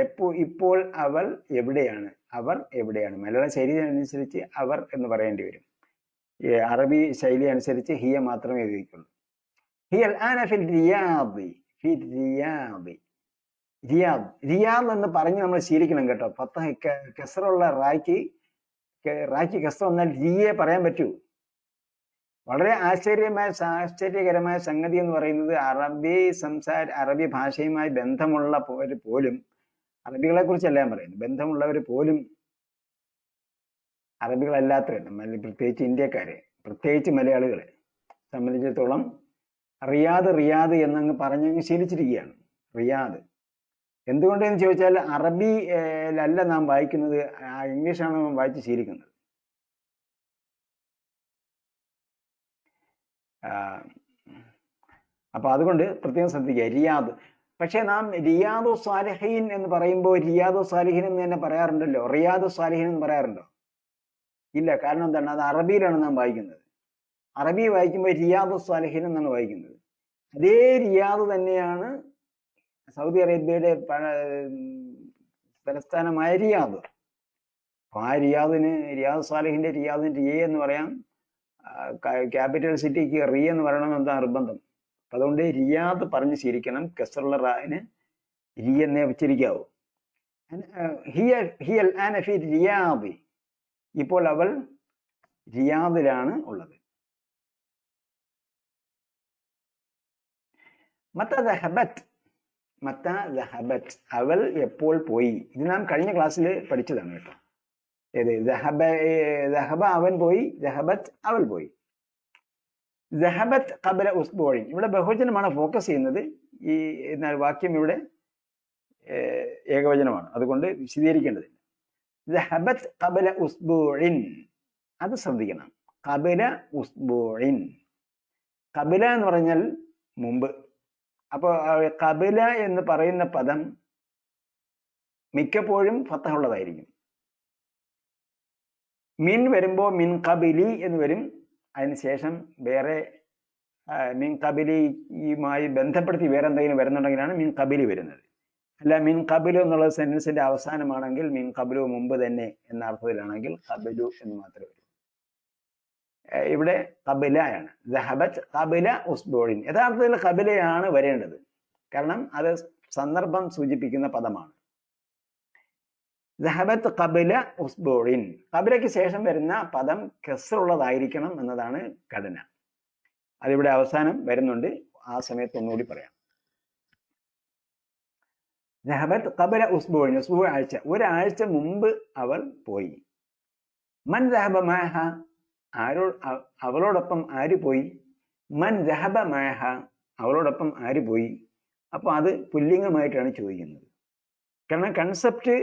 ഇപ്പോൾ അവൾ എവിടെയാണ്, അവർ എവിടെയാണ്. മലയാള ശൈലി അനുസരിച്ച് അവർ എന്ന് പറയേണ്ടി വരും. അറബി ശൈലി അനുസരിച്ച് ഹിയ മാത്രമേ ഉപയോഗിക്കുള്ളൂ. ഹിയൽ ആന ഫിൽ റിയാദി, ഫിൽ റിയാദി. റിയാദ് എന്ന് പറഞ്ഞ് നമ്മൾ ശീലിക്കണം കേട്ടോ. കസറുള്ള റായ്ക്ക് റായ്ക്ക് കസ്ത വന്നാൽ റിയെ പറയാൻ പറ്റൂ. വളരെ ആശ്ചര്യകരമായ സംഗതി എന്ന് പറയുന്നത് അറബി ഭാഷയുമായി ബന്ധമുള്ളവർ പോലും, അറബികളെ കുറിച്ചല്ല ഞാൻ പറയുന്നത്, ബന്ധമുള്ളവർ പോലും അറബികളല്ലാത്തവർ, പ്രത്യേകിച്ച് ഇന്ത്യക്കാരെ, പ്രത്യേകിച്ച് മലയാളികളെ സംബന്ധിച്ചിടത്തോളം റിയാദ് എന്നങ്ങ് പറഞ്ഞങ്ങ് ശീലിച്ചിരിക്കുകയാണ്. റിയാദ് എന്തുകൊണ്ടെന്ന് ചോദിച്ചാൽ അറബിയിലല്ല നാം വായിക്കുന്നത്, ഇംഗ്ലീഷാണ് നാം വായിച്ച് ശീലിക്കുന്നത്. അപ്പൊ അതുകൊണ്ട് പ്രത്യേകം ശ്രദ്ധിക്കുക. റിയാദ്. പക്ഷെ നാം റിയാദു സാലിഹീൻ എന്ന് പറയുമ്പോൾ റിയാദു സാലിഹീൻ എന്ന് തന്നെ പറയാറുണ്ടല്ലോ, റിയാദു സാലിഹീൻ എന്ന് പറയാറുണ്ടോ? ഇല്ല. കാരണം എന്താണ്? അത് അറബിയിലാണ് നാം വായിക്കുന്നത്. അറബി വായിക്കുമ്പോൾ റിയാദു സാലിഹീൻ എന്നാണ് വായിക്കുന്നത്. അതേ റിയാദ് തന്നെയാണ് സൗദി അറേബ്യയുടെ തലസ്ഥാനമായ റിയാദ്. അപ്പൊ ആ റിയാദ് സാലിഹിന്റെ റിയാദിന് റിയ എന്ന് പറയാം. ക്യാപിറ്റൽ സിറ്റിക്ക് റിയ എന്ന് പറയണം എന്താ നിർബന്ധം. അതുകൊണ്ട് റിയാദ് പറഞ്ഞ് ശീലിക്കണം. കസറുള്ള റായിന് രി എന്നേ ഉച്ചരിക്കാവൂ. റിയാദി, ഇപ്പോൾ അവൾ റിയാദിലാണ് ഉള്ളത്. മത്ത ദഹബത്ത്, അവൾ എപ്പോൾ പോയി. ഇത് നാം കഴിഞ്ഞ ക്ലാസ്സിൽ പഠിച്ചതാണ് കേട്ടോ. ഏത്? ദഹബ അവൻ പോയി, ദഹബത്ത് അവൾ പോയി. ദഹബത്ത് ഖബല ഉസ്ബൂഇൻ, ഇവിടെ ബഹുവചനമാണ് ഫോക്കസ് ചെയ്യുന്നത്. എന്നാൽ വാക്യം ഇവിടെ ഏകവചനമാണ്, അതുകൊണ്ട് വിശദീകരിക്കേണ്ടതില്ല. ദഹബത്ത് ഖബല ഉസ്ബൂഇൻ, അത് ശ്രദ്ധിക്കണം. ഖബല ഉസ്ബൂഇൻ, ഖബല എന്ന് പറഞ്ഞാൽ മുമ്പ്. അപ്പോൾ ഖബല എന്ന് പറയുന്ന പദം മിക്കപ്പോഴും ഫത്തഹുള്ളതായിരിക്കും. മിൻ വരുമ്പോൾ മിൻ ഖബിലി എന്ന് വരും. അതിനുശേഷം വേറെ മിൻ ഖബിലിയുമായി ബന്ധപ്പെടുത്തി വേറെ എന്തെങ്കിലും വരുന്നുണ്ടെങ്കിലാണ് മിൻ ഖബിലി വരുന്നത്. അല്ല, മിൻ ഖബിലു എന്നുള്ള സെന്റൻസിന്റെ അവസാനമാണെങ്കിൽ മിൻ ഖബിലു മുമ്പ് തന്നെ എന്ന അർത്ഥത്തിലാണെങ്കിൽ ഖബിലു എന്ന് മാത്രമേ വരൂ. ഇവിടെ ഖബിലയാണ്. ദഹബത്ത് ഖബില ഉസ്ബൂഇൻ, യഥാർത്ഥത്തിൽ ഖബിലയാണ് വരേണ്ടത്. കാരണം അത് സന്ദർഭം സൂചിപ്പിക്കുന്ന പദമാണ്. ദഹബത്ത് ഖബില ഉസ്ബൂഇൻ, ഖബിലയ്ക്ക് ശേഷം വരുന്ന പദം കസ്റുള്ളതായിരിക്കണം എന്നതാണ് ഘടന. അതിവിടെ അവസാനം വരുന്നുണ്ട്, ആ സമയത്ത് ഒന്നുകൂടി പറയാം. ദഹബത്ത് ഖബല ഉസ്ബൂഇൻ, ഉസ്ബൂ ആഴ്ച, ഒരാഴ്ച മുമ്പ് അവൾ പോയി. മൻ ദഹബ മഅഹ, അവളോടൊപ്പം ആര് പോയി. മൻ ദഹബ മഅഹ, അവളോടൊപ്പം ആര് പോയി. അപ്പൊ അത് പുല്ലിംഗമായിട്ടാണ് ചോദിക്കുന്നത്. കാരണം കൺസെപ്റ്റ്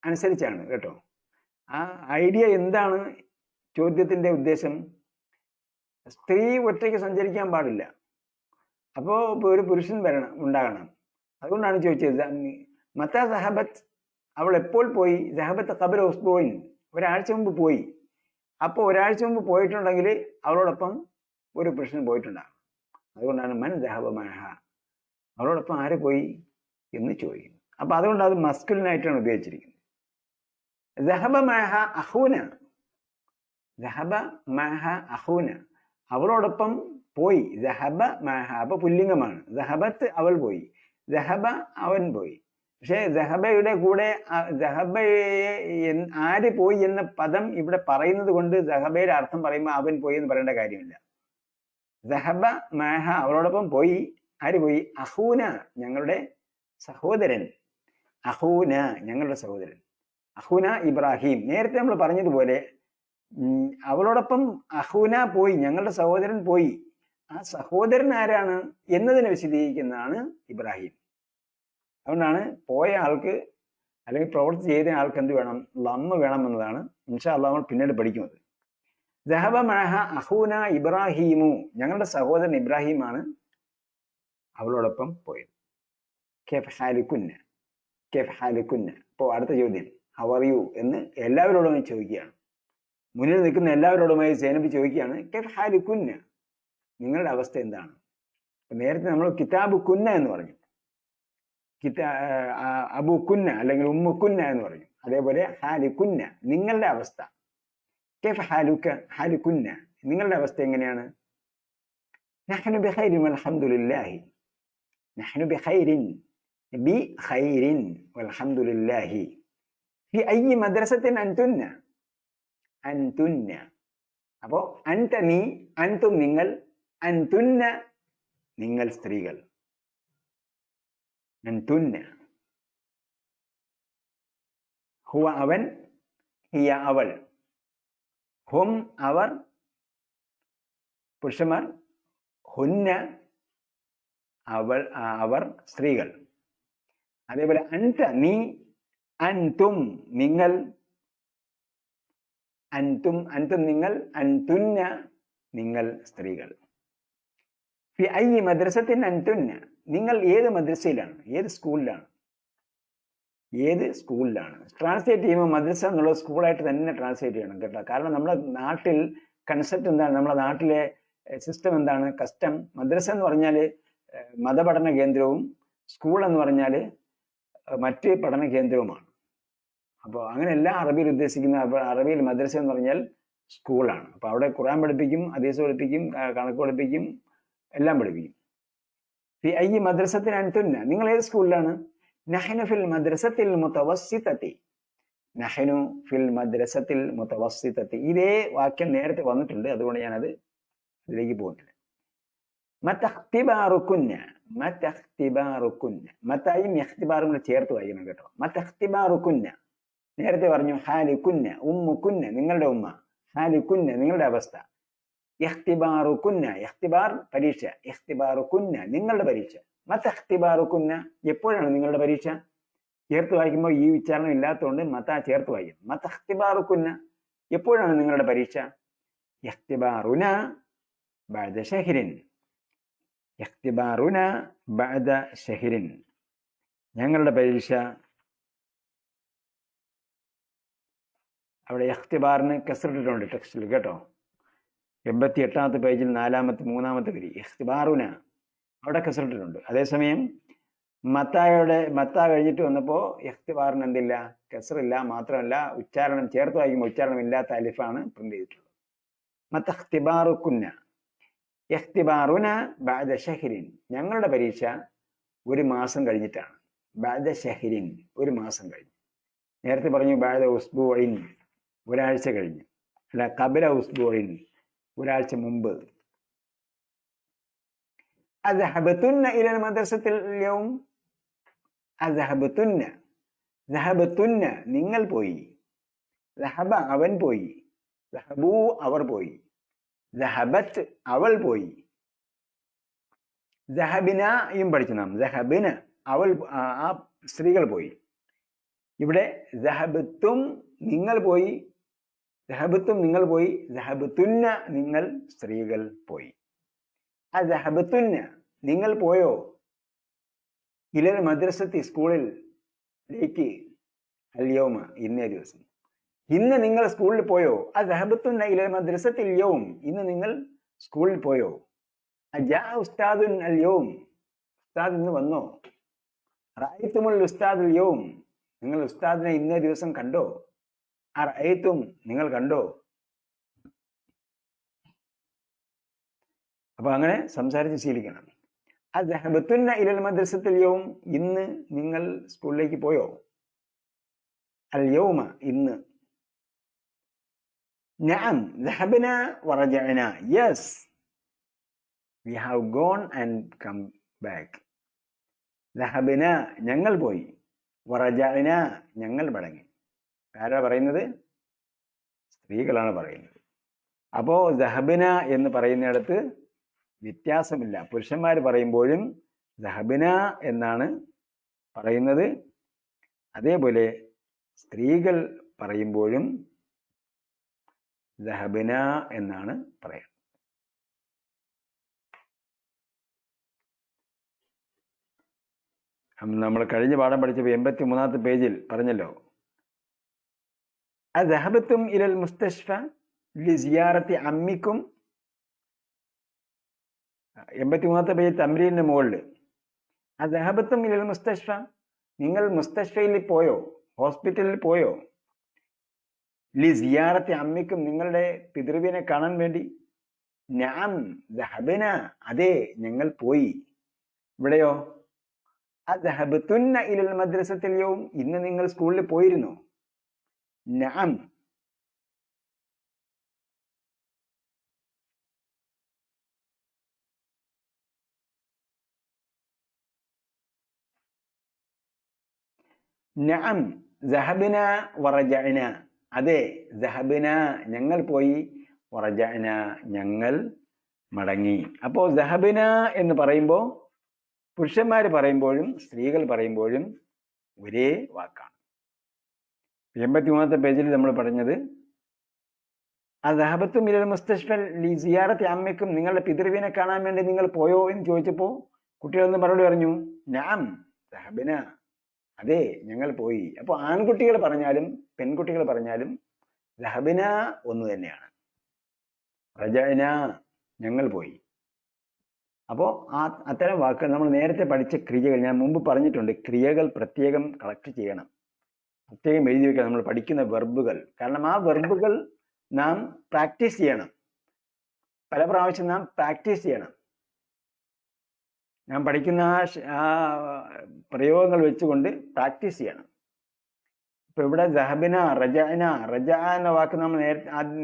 അനുസരിച്ചാണ് കേട്ടോ. ആ ഐഡിയ എന്താണ്? ചോദ്യത്തിന്റെ ഉദ്ദേശം സ്ത്രീ ഒറ്റയ്ക്ക് സഞ്ചരിക്കാൻ പാടില്ല, അപ്പോൾ ഒരു പുരുഷൻ ഉണ്ടാകണം. അതുകൊണ്ടാണ് ചോദിച്ചത്. മത്ത ദഹബത്ത്, അവൾ എപ്പോൾ പോയി. ദഹബത്ത് ഖബല ഉസ്ബൂഇൻ, ഒരാഴ്ച മുമ്പ് പോയി. അപ്പോൾ ഒരാഴ്ച മുമ്പ് പോയിട്ടുണ്ടെങ്കിൽ അവളോടൊപ്പം ഒരു പുരുഷൻ പോയിട്ടുണ്ടാകും. അതുകൊണ്ടാണ് മൻ ദഹബ മഅഹ, അവളോടൊപ്പം ആര് പോയി എന്ന് ചോദിക്കുന്നു. അപ്പൊ അതുകൊണ്ട് അത് മസ്കുലിനായിട്ടാണ് ഉപയോഗിച്ചിരിക്കുന്നത്. ദഹബ മഅഹ അഖൂന, ദഹബ മഅഹ അഖൂന, അവളോടൊപ്പം പോയി. ദഹബ മഅഹ, അപ്പൊ പുല്ലിംഗമാണ്. ദഹബത്ത് അവൾ പോയി, ദഹബ അവൻ പോയി. പക്ഷെ ദഹബയുടെ കൂടെ ദഹബയെ ആര് പോയി എന്ന പദം ഇവിടെ പറയുന്നത് കൊണ്ട് ദഹബയുടെ അർത്ഥം പറയുമ്പോൾ അവൻ പോയി എന്ന് പറയേണ്ട കാര്യമില്ല. ദഹബ മഅഹ, അവളോടൊപ്പം പോയി. ആര് പോയി? അഖൂന, ഞങ്ങളുടെ സഹോദരൻ. അഖൂന, ഞങ്ങളുടെ സഹോദരൻ. അഖൂന ഇബ്രാഹിം. നേരത്തെ നമ്മൾ പറഞ്ഞതുപോലെ അവളോടൊപ്പം അഖൂന പോയി, ഞങ്ങളുടെ സഹോദരൻ പോയി. ആ സഹോദരൻ ആരാണ് എന്നതിനെ വിശദീകരിക്കുന്നതാണ് ഇബ്രാഹിം. അതുകൊണ്ടാണ് പോയ ആൾക്ക് അല്ലെങ്കിൽ പ്രവൃത്തി ചെയ്ത ആൾക്ക് എന്ത് വേണം? ലമ്മ് വേണം എന്നതാണ് ഇൻഷാ അല്ലാഹ് നമ്മൾ പിന്നീട് പഠിക്കുന്നത്. ദഹബ മഅഹ അഖൂന ഇബ്രാഹിമു, ഞങ്ങളുടെ സഹോദരൻ ഇബ്രാഹിമാണ് അവളോടൊപ്പം പോയത്. കൈഫ ഹാലുകുന്ന, കൈഫ ഹാലുകുന്ന. ഇപ്പോൾ അടുത്ത ചോദ്യം ഹൗ ആർ യു എന്ന് എല്ലാവരോടുമായി ചോദിക്കുകയാണ്. മുന്നിൽ നിൽക്കുന്ന എല്ലാവരോടുമായി സൈനബ് ചോദിക്കുകയാണ് കൈഫ ഹാലുകുന്ന, നിങ്ങളുടെ അവസ്ഥ എന്താണ്? നേരത്തെ നമ്മൾ കിതാബ് കുന്ന എന്ന് പറഞ്ഞു, അബു കുന്ന അല്ലെങ്കിൽ ഉമ്മു കുന്ന എന്ന് പറഞ്ഞു. അതേപോലെ ഹാലുകുന്ന, നിങ്ങളുടെ അവസ്ഥ. കൈഫ ഹാലുക, ഹാലുകുന്ന, നിങ്ങളുടെ അവസ്ഥ എങ്ങനെയാണ്? നഹ്നു ബിഖൈരിൻ വൽഹംദുലില്ലാഹി, നഹ്നു ബിഖൈരിൻ, ബിഖൈരിൻ വൽഹംദുലില്ലാഹി. ഫി അയ്യി മദ്രസത്തിൻ അൻതുന്ന, അൻതുന്ന. അപ്പോ അൻത നീ, അൻതും നിങ്ങൾ, അൻതുന്ന നിങ്ങൾ സ്ത്രീകൾ. അൻതുന്ന. ഹുവ അവൻ, ഹിയ അവൾ, ഹും അവർ പുരുഷന്മാർ, ഹുന്ന അവർ സ്ത്രീകൾ. അതേപോലെ അൻത നീ, അൻതും നിങ്ങൾ, അൻതും നിങ്ങൾ, അൻതുന്ന നിങ്ങൾ സ്ത്രീകൾ. ഫി ഐ മദ്രസത്തിൻ അൻതുന്ന, നിങ്ങൾ ഏത് മദ്രസയിലാണ്, ഏത് സ്കൂളിലാണ്? ട്രാൻസ്ലേറ്റ് ചെയ്യുമ്പോൾ മദ്രസ എന്നുള്ളത് സ്കൂളായിട്ട് തന്നെ ട്രാൻസ്ലേറ്റ് ചെയ്യണം കേട്ടോ. കാരണം നമ്മുടെ നാട്ടിൽ കൺസെപ്റ്റ് എന്താണ്, നമ്മുടെ നാട്ടിലെ സിസ്റ്റം എന്താണ്, കസ്റ്റം. മദ്രസ എന്ന് പറഞ്ഞാൽ മതപഠന കേന്ദ്രവും സ്കൂൾ എന്ന് പറഞ്ഞാൽ മറ്റ് പഠന കേന്ദ്രവുമാണ്. അപ്പോൾ അങ്ങനെയല്ല അറബിയിൽ ഉദ്ദേശിക്കുന്ന. അറബിയിൽ മദ്രസ എന്ന് പറഞ്ഞാൽ സ്കൂളാണ്. അപ്പോൾ അവിടെ ഖുർആൻ പഠിപ്പിക്കും, ഹദീസ് പഠിപ്പിക്കും, കണക്ക് പഠിപ്പിക്കും, എല്ലാം പഠിപ്പിക്കും. ഫി ഐ മദ്രസത്തിൻ അൻതുന്ന, നിങ്ങൾ ഏത് സ്കൂളിലാണ്? നഹ്നു ഫിൽ മദ്രസത്തിൽ മുതവസ്സിതത്തി. നഹ്നു ഫിൽ മദ്രസത്തിൽ മുതവസ്സിതത്തി. ഇതേ വാക്യം നേരത്തെ വന്നിട്ടുണ്ട്, അതുകൊണ്ട് ഞാനത് ഇതിലേക്ക് പോകുന്നില്ല. മതഖ്തിബാറുകുന്ന, മതഖ്തിബാറുകുന്ന, മതയും ഇഖ്തിബാറും കൂടെ ചേർത്ത് വായിക്കണം കേട്ടോ. മതഖ്തിബാറുകുന്ന നേരത്തെ പറഞ്ഞു. ഹാലികുന്ന, ഉമ്മുകുന്ന നിങ്ങളുടെ ഉമ്മ, ഹാലികുന്ന നിങ്ങളുടെ അവസ്ഥ. ഇഖ്തിബാറുകുന്ന, ഇഖ്തിബാർ പരീക്ഷ, ഇഖ്തിബാറുകുന്ന നിങ്ങളുടെ പരീക്ഷ. മതഖ്തിബാറുകുന്ന എപ്പോഴാണ് നിങ്ങളുടെ പരീക്ഷ? ചേർത്ത് വായിക്കുമ്പോൾ ഈ ഉച്ചാരണം ഇല്ലാത്തതുകൊണ്ട് മത ചേർത്ത് വായിക്കും. മതഖ്തിബാറുകുന്ന എപ്പോഴാണ് നിങ്ങളുടെ പരീക്ഷ? ഇഖ്തിബാറുന ബഅദ ശഹ്രിൻ, ഇഖ്തിബാറുന ബഅദ ശഹ്രിൻ ഞങ്ങളുടെ പരീക്ഷ. അവിടെ ഇഖ്തിബാറിന് കസ്റിട്ടിട്ടുണ്ട് ടെക്സ്റ്റിൽ കേട്ടോ. 88ാമത്തെ പേജിൽ 3ാമത്തെ വരി ഇഖ്തിബാറുന, അവിടെ കസ്റിട്ടിട്ടുണ്ട്. അതേസമയം മത്ത കഴിഞ്ഞിട്ട് വന്നപ്പോൾ ഇഖ്തിബാറിന് എന്തില്ല, കസ്റില്ല. മാത്രമല്ല ഉച്ചാരണം ചേർത്ത് വായിക്കുമ്പോൾ ഉച്ചാരണം ഇല്ലാത്ത അലിഫാണ് പ്രിന്റ് ചെയ്തിട്ടുള്ളത്. മതഖ്തിബാറുകുന്ന ഇഖ്തിബാറുന ബഅദ ശഹ്രിൻ ഞങ്ങളുടെ പരീക്ഷ ഒരു മാസം കഴിഞ്ഞിട്ടാണ്. ബഅദ ശഹ്രിൻ ഒരു മാസം കഴിഞ്ഞ്. നേരത്തെ പറഞ്ഞു ബഅദ ഉസ്ബുഇൻ ഒരാഴ്ച കഴിഞ്ഞ്, അല്ല ഖബല ഉസ്ബുഇൻ ഒരാഴ്ച മുമ്പ്. അദ്ഹബതുന്ന ഇലൽ മദ്രസത്തിൽ യൗം, അദ്ഹബതുന്ന, ദഹബതുന്ന നിങ്ങൾ പോയി, ദഹബ അവൻ പോയി, ദഹബു അവർ പോയി, ദഹബത്ത് അവൾ പോയി, ദഹബിനയും പഠിച്ചു നാം. ദഹബിന അവൾ ആ സ്ത്രീകൾ പോയി. ഇവിടെ ദഹബത്തും നിങ്ങൾ പോയി, ദഹബത്തും നിങ്ങൾ പോയി, ദഹബത്തുന്ന നിങ്ങൾ സ്ത്രീകൾ പോയി. അദ്ഹബത്തുന്ന നിങ്ങൾ പോയോ, ഇലൽ മദ്രസത്തി സ്കൂളിലേക്ക്, അൽയൗമ ഇന്നേ ദിവസം, ഇന്ന് നിങ്ങൾ സ്കൂളിൽ പോയോ? അദ്ഹബത്തുന്ന ഇലൽ മദ്രസത്തിൽ യൗം ഇന്ന് നിങ്ങൾ സ്കൂളിൽ പോയോ? അജാ ഉസ്താദുൻ അൽ യൗം ഉസ്താദ് ഇന്ന് വന്നോ? റഅയ്തുമുൽ ഉസ്താദുൽ യൗം നിങ്ങൾ ഉസ്താദിനെ ഇന്നേ ദിവസം കണ്ടോ? അറഅയ്തും നിങ്ങൾ കണ്ടോ? അപ്പൊ അങ്ങനെ സംസാരിച്ച് ശീലിക്കണം. അദ്ഹബത്തുന്ന ഇലൽ മദ്രസത്തിൽ യൗം ഇന്ന് നിങ്ങൾ സ്കൂളിലേക്ക് പോയോ? അൽ യൗമ ഇന്ന്. നഅം ദഹബന വറജഅന yes we have gone and come back. ദഹബന ഞങ്ങൾ പോയി, വറജഅന ഞങ്ങൾ മടങ്ങി. ആരാ പറയുന്നത്? സ്ത്രീകളാണ് പറയുന്നത്. അപ്പോ ദഹബന എന്ന് പറയുന്നിടത്ത് വ്യത്യാസമില്ല. പുരുഷന്മാർ പറയുമ്പോഴും ദഹബന എന്നാണ് പറയുന്നത്. അതേപോലെ സ്ത്രീകൾ പറയുമ്പോഴും ദഹബന എന്നാണ് പറയുന്നത്. നമ്മൾ കഴിഞ്ഞ പാഠം പഠിച്ചപ്പോൾ 83ാമത്തെ പേജിൽ പറഞ്ഞല്ലോ, അദ്ഹബത്തും ഇലൽ മുസ്തശ്ഫ ലിസിയാറത്തി അമ്മിക്കും. 83ാമത്തെ പേജ് തംരീനിന്റെ മുകളിൽ അദ്ഹബത്തും ഇലൽ മുസ്തശ്ഫ നിങ്ങൾ മുസ്തശ്ഫയിൽ പോയോ, ഹോസ്പിറ്റലിൽ പോയോ? ലിസിയാറത്തി അമ്മിക്കും നിങ്ങളുടെ പിതൃവിനെ കാണാൻ വേണ്ടി. നഅം ദഹബന അതെ ഞങ്ങൾ പോയി. ഇവിടെയോ അദ്ഹബത്തുന്ന ഇലൽ മദ്രസത്തിൽ യൗം ഇന്ന് നിങ്ങൾ സ്കൂളിൽ പോയിരുന്നോ? നഅം നഅം ദഹബന വറജഅന, അതെ ദഹബന ഞങ്ങൾ പോയി, വറജഅന ഞങ്ങൾ മടങ്ങി. അപ്പോൾ ദഹബന എന്ന് പറയുമ്പോൾ പുരുഷന്മാർ പറയുമ്പോഴും സ്ത്രീകൾ പറയുമ്പോഴും ഒരേ വാക്കാണ്. 83-ാമത്തെ പേജിൽ നമ്മൾ പറഞ്ഞത് അദഹബത്തും ഇലൽ മുസ്തശ്ഫൽ ലി സിയാറത്തി അമ്മയ്ക്കും, നിങ്ങളുടെ പിതൃവിനെ കാണാൻ വേണ്ടി നിങ്ങൾ പോയോ എന്ന് ചോദിച്ചപ്പോൾ കുട്ടികളൊന്ന് മറുപടി പറഞ്ഞു നഅം ദഹബന, അതെ ഞങ്ങൾ പോയി. അപ്പോൾ ആൺകുട്ടികൾ പറഞ്ഞാലും പെൺകുട്ടികൾ പറഞ്ഞാലും ദഹബന ഒന്ന് തന്നെയാണ്. റജഅന ഞങ്ങൾ പോയി. അപ്പോൾ അത്തരം വാക്കുകൾ നമ്മൾ നേരത്തെ പഠിച്ച ക്രിയകൾ, ഞാൻ മുമ്പ് പറഞ്ഞിട്ടുണ്ട്, ക്രിയകൾ പ്രത്യേകം കളക്ട് ചെയ്യണം, പ്രത്യേകം എഴുതി വെക്കണം നമ്മൾ പഠിക്കുന്ന വെർബുകൾ. കാരണം ആ വെർബുകൾ നാം പ്രാക്ടീസ് ചെയ്യണം, പല പ്രാവശ്യം നാം പ്രാക്ടീസ് ചെയ്യണം. നാം പഠിക്കുന്ന ആ പ്രയോഗങ്ങൾ വെച്ചുകൊണ്ട് പ്രാക്ടീസ് ചെയ്യണം. ഇപ്പൊ ഇവിടെ ദഹബന റജഅന, റജ എന്ന വാക്ക് നമ്മൾ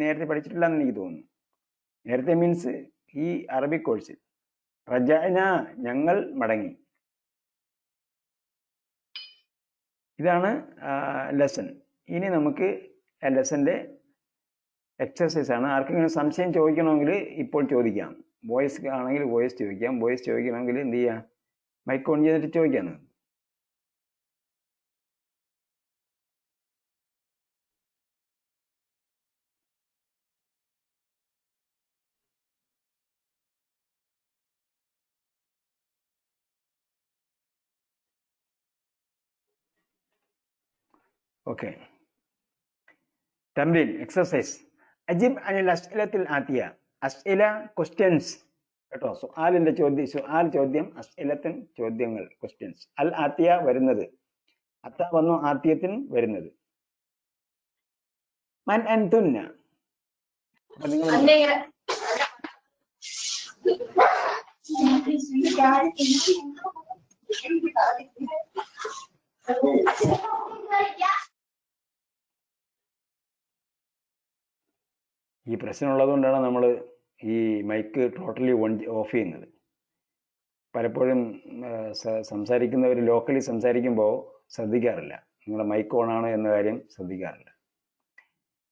നേരത്തെ പഠിച്ചിട്ടില്ല എന്ന് എനിക്ക് തോന്നുന്നു. നേരത്തെ മീൻസ് ഈ അറബിക് കോഴ്സിൽ. റജഅന ഞങ്ങൾ മടങ്ങി. ഇതാണ് ലെസൺ. ഇനി നമുക്ക് ലെസന്റെ എക്സസൈസ് ആണ്. ആർക്കെങ്കിലും സംശയം ചോദിക്കണമെങ്കിൽ ഇപ്പോൾ ചോദിക്കാം. വോയിസ് ആണെങ്കിൽ വോയിസ് ചോദിക്കാം, വോയിസ് ചോദിക്കണമെങ്കിൽ എന്ത് ചെയ്യാം, മൈക്ക് ഓൺ ചെയ്തിട്ട് ചോദിക്കാം. ഓക്കെ, തംരീൻ എക്സസൈസ്. അജിബ് അനിൽ അസ്ഇലത്തിൽ ആതിയ. അസ്ഇല ക്വസ്റ്റ്യൻസ് കേട്ടോ. സുആലിന്റെ ചോദ്യം, സുആൽ ചോദ്യം, അസ്ഇലത്തിൻ ചോദ്യങ്ങൾ, ക്വസ്റ്റ്യൻസ്. അൽ ആതിയ വരുന്നത്, അത്ത വന്നു ആത്യത്തിന് വരുന്നത്. മൻ അൻതുന്ന, നിങ്ങൾ ഈ പ്രശ്നമുള്ളത് കൊണ്ടാണ് നമ്മൾ ഈ മൈക്ക് ടോട്ടലി ഓഫ് ചെയ്യുന്നത്. പലപ്പോഴും സംസാരിക്കുന്നവർ ലോക്കലി സംസാരിക്കുമ്പോൾ ശ്രദ്ധിക്കാറില്ല, നിങ്ങളുടെ മൈക്ക് ഓണാണ് എന്ന കാര്യം ശ്രദ്ധിക്കാറില്ല.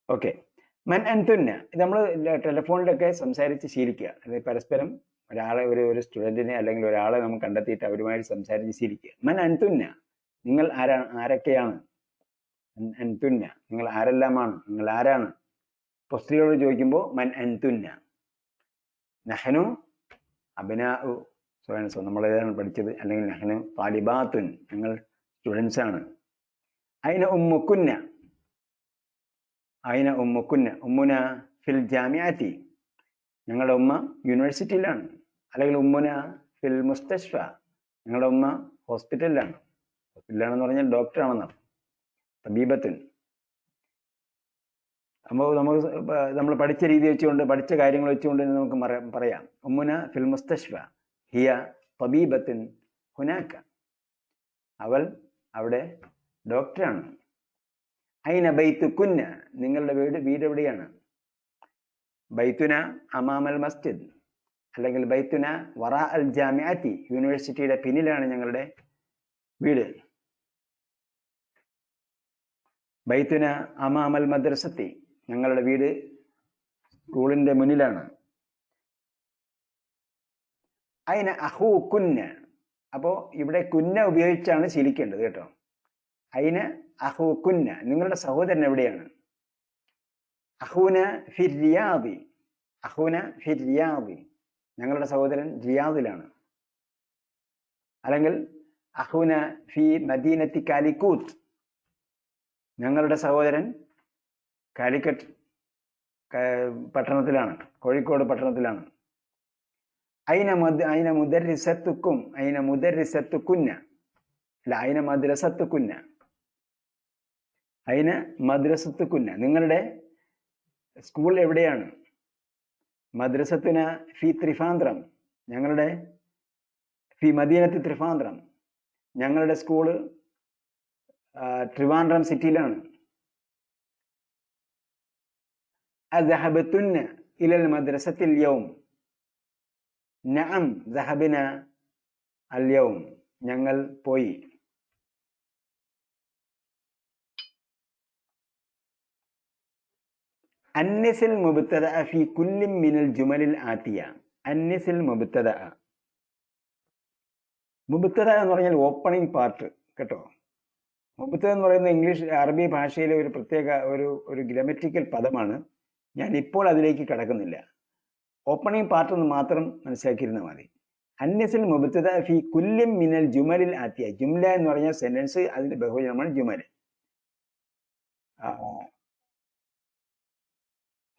ഓക്കെ, മൻ അൻതുന്ന, ഇത് നമ്മൾ ടെലിഫോണിലൊക്കെ സംസാരിച്ച് ശീലിക്കുക. അതായത് പരസ്പരം ഒരാളെ ഒരു സ്റ്റുഡൻറ്റിനെ അല്ലെങ്കിൽ ഒരാളെ നമുക്ക് കണ്ടെത്തിയിട്ട് അവരുമായിട്ട് സംസാരിച്ച് ശീലിക്കുക. മൻ അൻതുന്ന, നിങ്ങൾ ആരൊക്കെയാണ്. അൻതുന്ന, നിങ്ങൾ ആരെല്ലാമാണ്, നിങ്ങൾ ആരാണ്. ഇപ്പോൾ സ്ത്രീകളോട് ചോദിക്കുമ്പോൾ മൻ അൻതുന്ന. നഹ്നു അബ്നാഉ സോ നമ്മൾ ഏതാണ് പഠിച്ചത്, അല്ലെങ്കിൽ നഹ്നു താലിബാത്തുൻ, ഞങ്ങൾ സ്റ്റുഡൻസ് ആണ്. അയിന ഉമ്മുക്കുന്ന, അയിന ഉമ്മുക്കുന്ന, ഉമ്മുന ഫിൽ ജാമിഅത്തി, ഞങ്ങളുടെ ഉമ്മ യൂണിവേഴ്സിറ്റിയിലാണ്. അല്ലെങ്കിൽ ഉമ്മുന ഫിൽ മുസ്തശ്ഫ, ഞങ്ങളുടെ ഉമ്മ ഹോസ്പിറ്റലിലാണ്. ഹോസ്പിറ്റലാണെന്ന് പറഞ്ഞാൽ ഡോക്ടറാണെന്നർത്ഥം. തബീബത്തുൻ. അപ്പോൾ നമ്മൾ പഠിച്ച രീതി വെച്ചുകൊണ്ട്, പഠിച്ച കാര്യങ്ങൾ വെച്ചുകൊണ്ട് നമുക്ക് പറയാം. ഉമ്മുന ഫിൽ മുസ്തശ്ഫ ഹിയ തബീബത്തുൻ ഹുനാക്ക, അവൾ അവിടെ ഡോക്ടറാണ്. അയിന ബൈത്തുക്കുന്ന, നിങ്ങളുടെ വീട് എവിടെയാണ്. ബൈത്തുന അമാമൽ മസ്ജിദ്, അല്ലെങ്കിൽ ബൈത്തുന വറാ അൽ ജാമിഅത്തി, യൂണിവേഴ്സിറ്റിയുടെ പിന്നിലാണ് ഞങ്ങളുടെ വീട്. ബൈത്തുന അമാമൽ മദ്രസത്തി, ഞങ്ങളുടെ വീട് സ്കൂളിന്റെ മുന്നിലാണ്. അയിന അഹൂ കുന്ന, അപ്പോൾ ഇവിടെ കുന്ന ഉപയോഗിച്ചാണ് ശീലിക്കേണ്ടത് കേട്ടോ. അയിന അഹൂ കുന്ന, നിങ്ങളുടെ സഹോദരൻ എവിടെയാണ്. അഹൂന ഫിർ റിയാദി, അഹൂന ഫിർ റിയാദി, ഞങ്ങളുടെ സഹോദരൻ റിയാദിലാണ്. അല്ലെങ്കിൽ അഹൂന ഫി മദീനത്തി കാലിക്കൂത്ത്, ഞങ്ങളുടെ സഹോദരൻ കാലിക്കറ്റ് പട്ടണത്തിലാണ്, കോഴിക്കോട് പട്ടണത്തിലാണ്. അയിന മുദർരിസത്തുക്കും, അയിന മുദർരിസത്തുക്കുന്ന, അല്ല അയിന മദ്രസത്തുക്കുന്ന, അയിന മദ്രസത്തുക്കുന്ന, നിങ്ങളുടെ സ്കൂൾ എവിടെയാണ്. മദ്രസത്തുന ഫി ത്രിഫാന്ത്രം, ഞങ്ങളുടെ ഫി മദീനത്തി ത്രിഫാന്ത്രം, ഞങ്ങളുടെ സ്കൂള് ട്രിവാൻഡ്രം സിറ്റിയിലാണ്. അദഹബത്തുന്ന ഇലൽ മദ്രസത്തിൽ യൗം, നഅം ദഹബന അൽ യൗം, ഞങ്ങൾ പോയി. അന്നിസിൽ മുബ്തദ ഫി കുല്ലി മിനൽ ജുമലിൽ ആതിയ. അന്നിസിൽ മുബ്തദ. മുബ്തദ എന്ന് പറഞ്ഞാൽ ഓപ്പണിംഗ് പാർട്ട് കേട്ടോ. മുബ്തദ എന്ന് പറയുന്നത് ഇംഗ്ലീഷ് അറബി ഭാഷയിലെ ഒരു പ്രത്യേക ഒരു ഗ്രമറ്റിക്കൽ പദമാണ്. ഞാൻ ഇപ്പോൾ അതിലേക്ക് കടക്കുന്നില്ല. ഓപ്പണിംഗ് പാർട്ട് എന്ന് മാത്രം മനസ്സിലാക്കിയിരുന്നാൽ മതി. അന്നിസിൽ മുബ്തദ ഫി കുല്ലി മിനൽ ജുമലിൽ ആതിയ. ജുംല എന്ന് പറഞ്ഞാൽ സെന്റൻസ്, അതിന്റെ ബഹുവചനമാണ് ജുമൽ.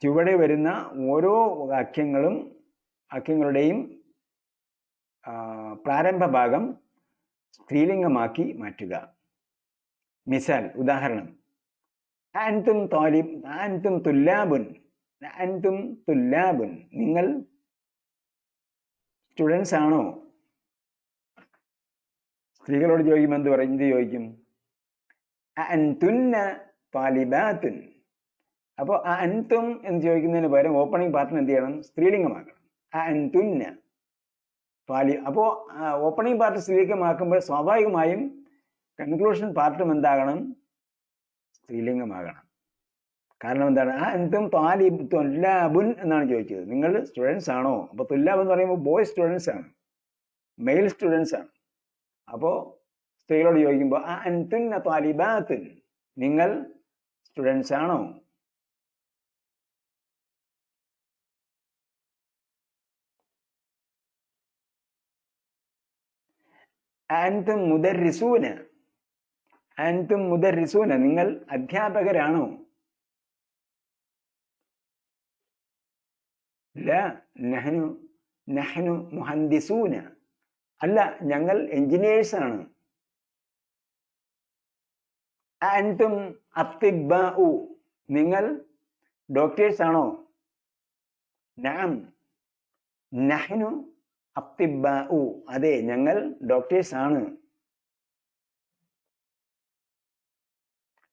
ചുവടെ വരുന്ന ഓരോ വാക്യങ്ങളുടെയും പ്രാരംഭ ഭാഗം സ്ത്രീലിംഗമാക്കി മാറ്റുക. മിസാൽ, ഉദാഹരണം: അൻതും താലിബ്, അൻതും തുല്ലാബുൻ, അൻതും തുല്ലാബുൻ. നിങ്ങൾ സ്റ്റുഡൻസ് ആണോ? സ്ത്രീകളോട് ചോദിക്കുമ്പോൾ എന്ത് ചോദിക്കും? അൻതുന്ന താലിബാത്തുൻ. അപ്പോൾ അൻതും എന്ന് ചോദിക്കുന്നതിന് പകരം ഓപ്പണിംഗ് പാർട്ടിന് എന്ത് ചെയ്യണം? സ്ത്രീലിംഗമാക്കണം. അൻതുന്ന താലി. അപ്പോൾ ഓപ്പണിംഗ് പാർട്ട് സ്ത്രീലിംഗമാക്കുമ്പോൾ സ്വാഭാവികമായും കൺക്ലൂഷൻ പാർട്ടും എന്താകണം? സ്ത്രീലിംഗമാകണം. കാരണം എന്താണ്? അൻതും താലിബ് തുല്ലാബുൻ എന്നാണ് ചോദിച്ചത്. നിങ്ങൾ സ്റ്റുഡൻസ് ആണോ? അപ്പോൾ തുല്ലാബ് എന്ന് പറയുമ്പോൾ ബോയ് സ്റ്റുഡൻസ് ആണ്, മെയിൽ സ്റ്റുഡൻസ് ആണ്. അപ്പോൾ സ്ത്രീകളോട് ചോദിക്കുമ്പോൾ അൻതുന്ന താലിബാത്തുൻ, നിങ്ങൾ സ്റ്റുഡൻസ് ആണോ? അൻതും മുദർരിസൂന, അൻതും മുദർരിസൂന, നിങ്ങൾ അധ്യാപകരാണോ? ലാ നഹ്നു നഹ്നു മുഹന്ദിസൂന, അല്ല ഞങ്ങൾ എഞ്ചിനീയേഴ്സ് ആണ്. അൻതും അത്തിബ്ബാഉ, നിങ്ങൾ ഡോക്ടേഴ്സ് ആണോ? നഅം നഹ്നു അത്തിബ്ബാഉ, അതെ ഞങ്ങൾ ഡോക്ടേഴ്സ് ആണ്.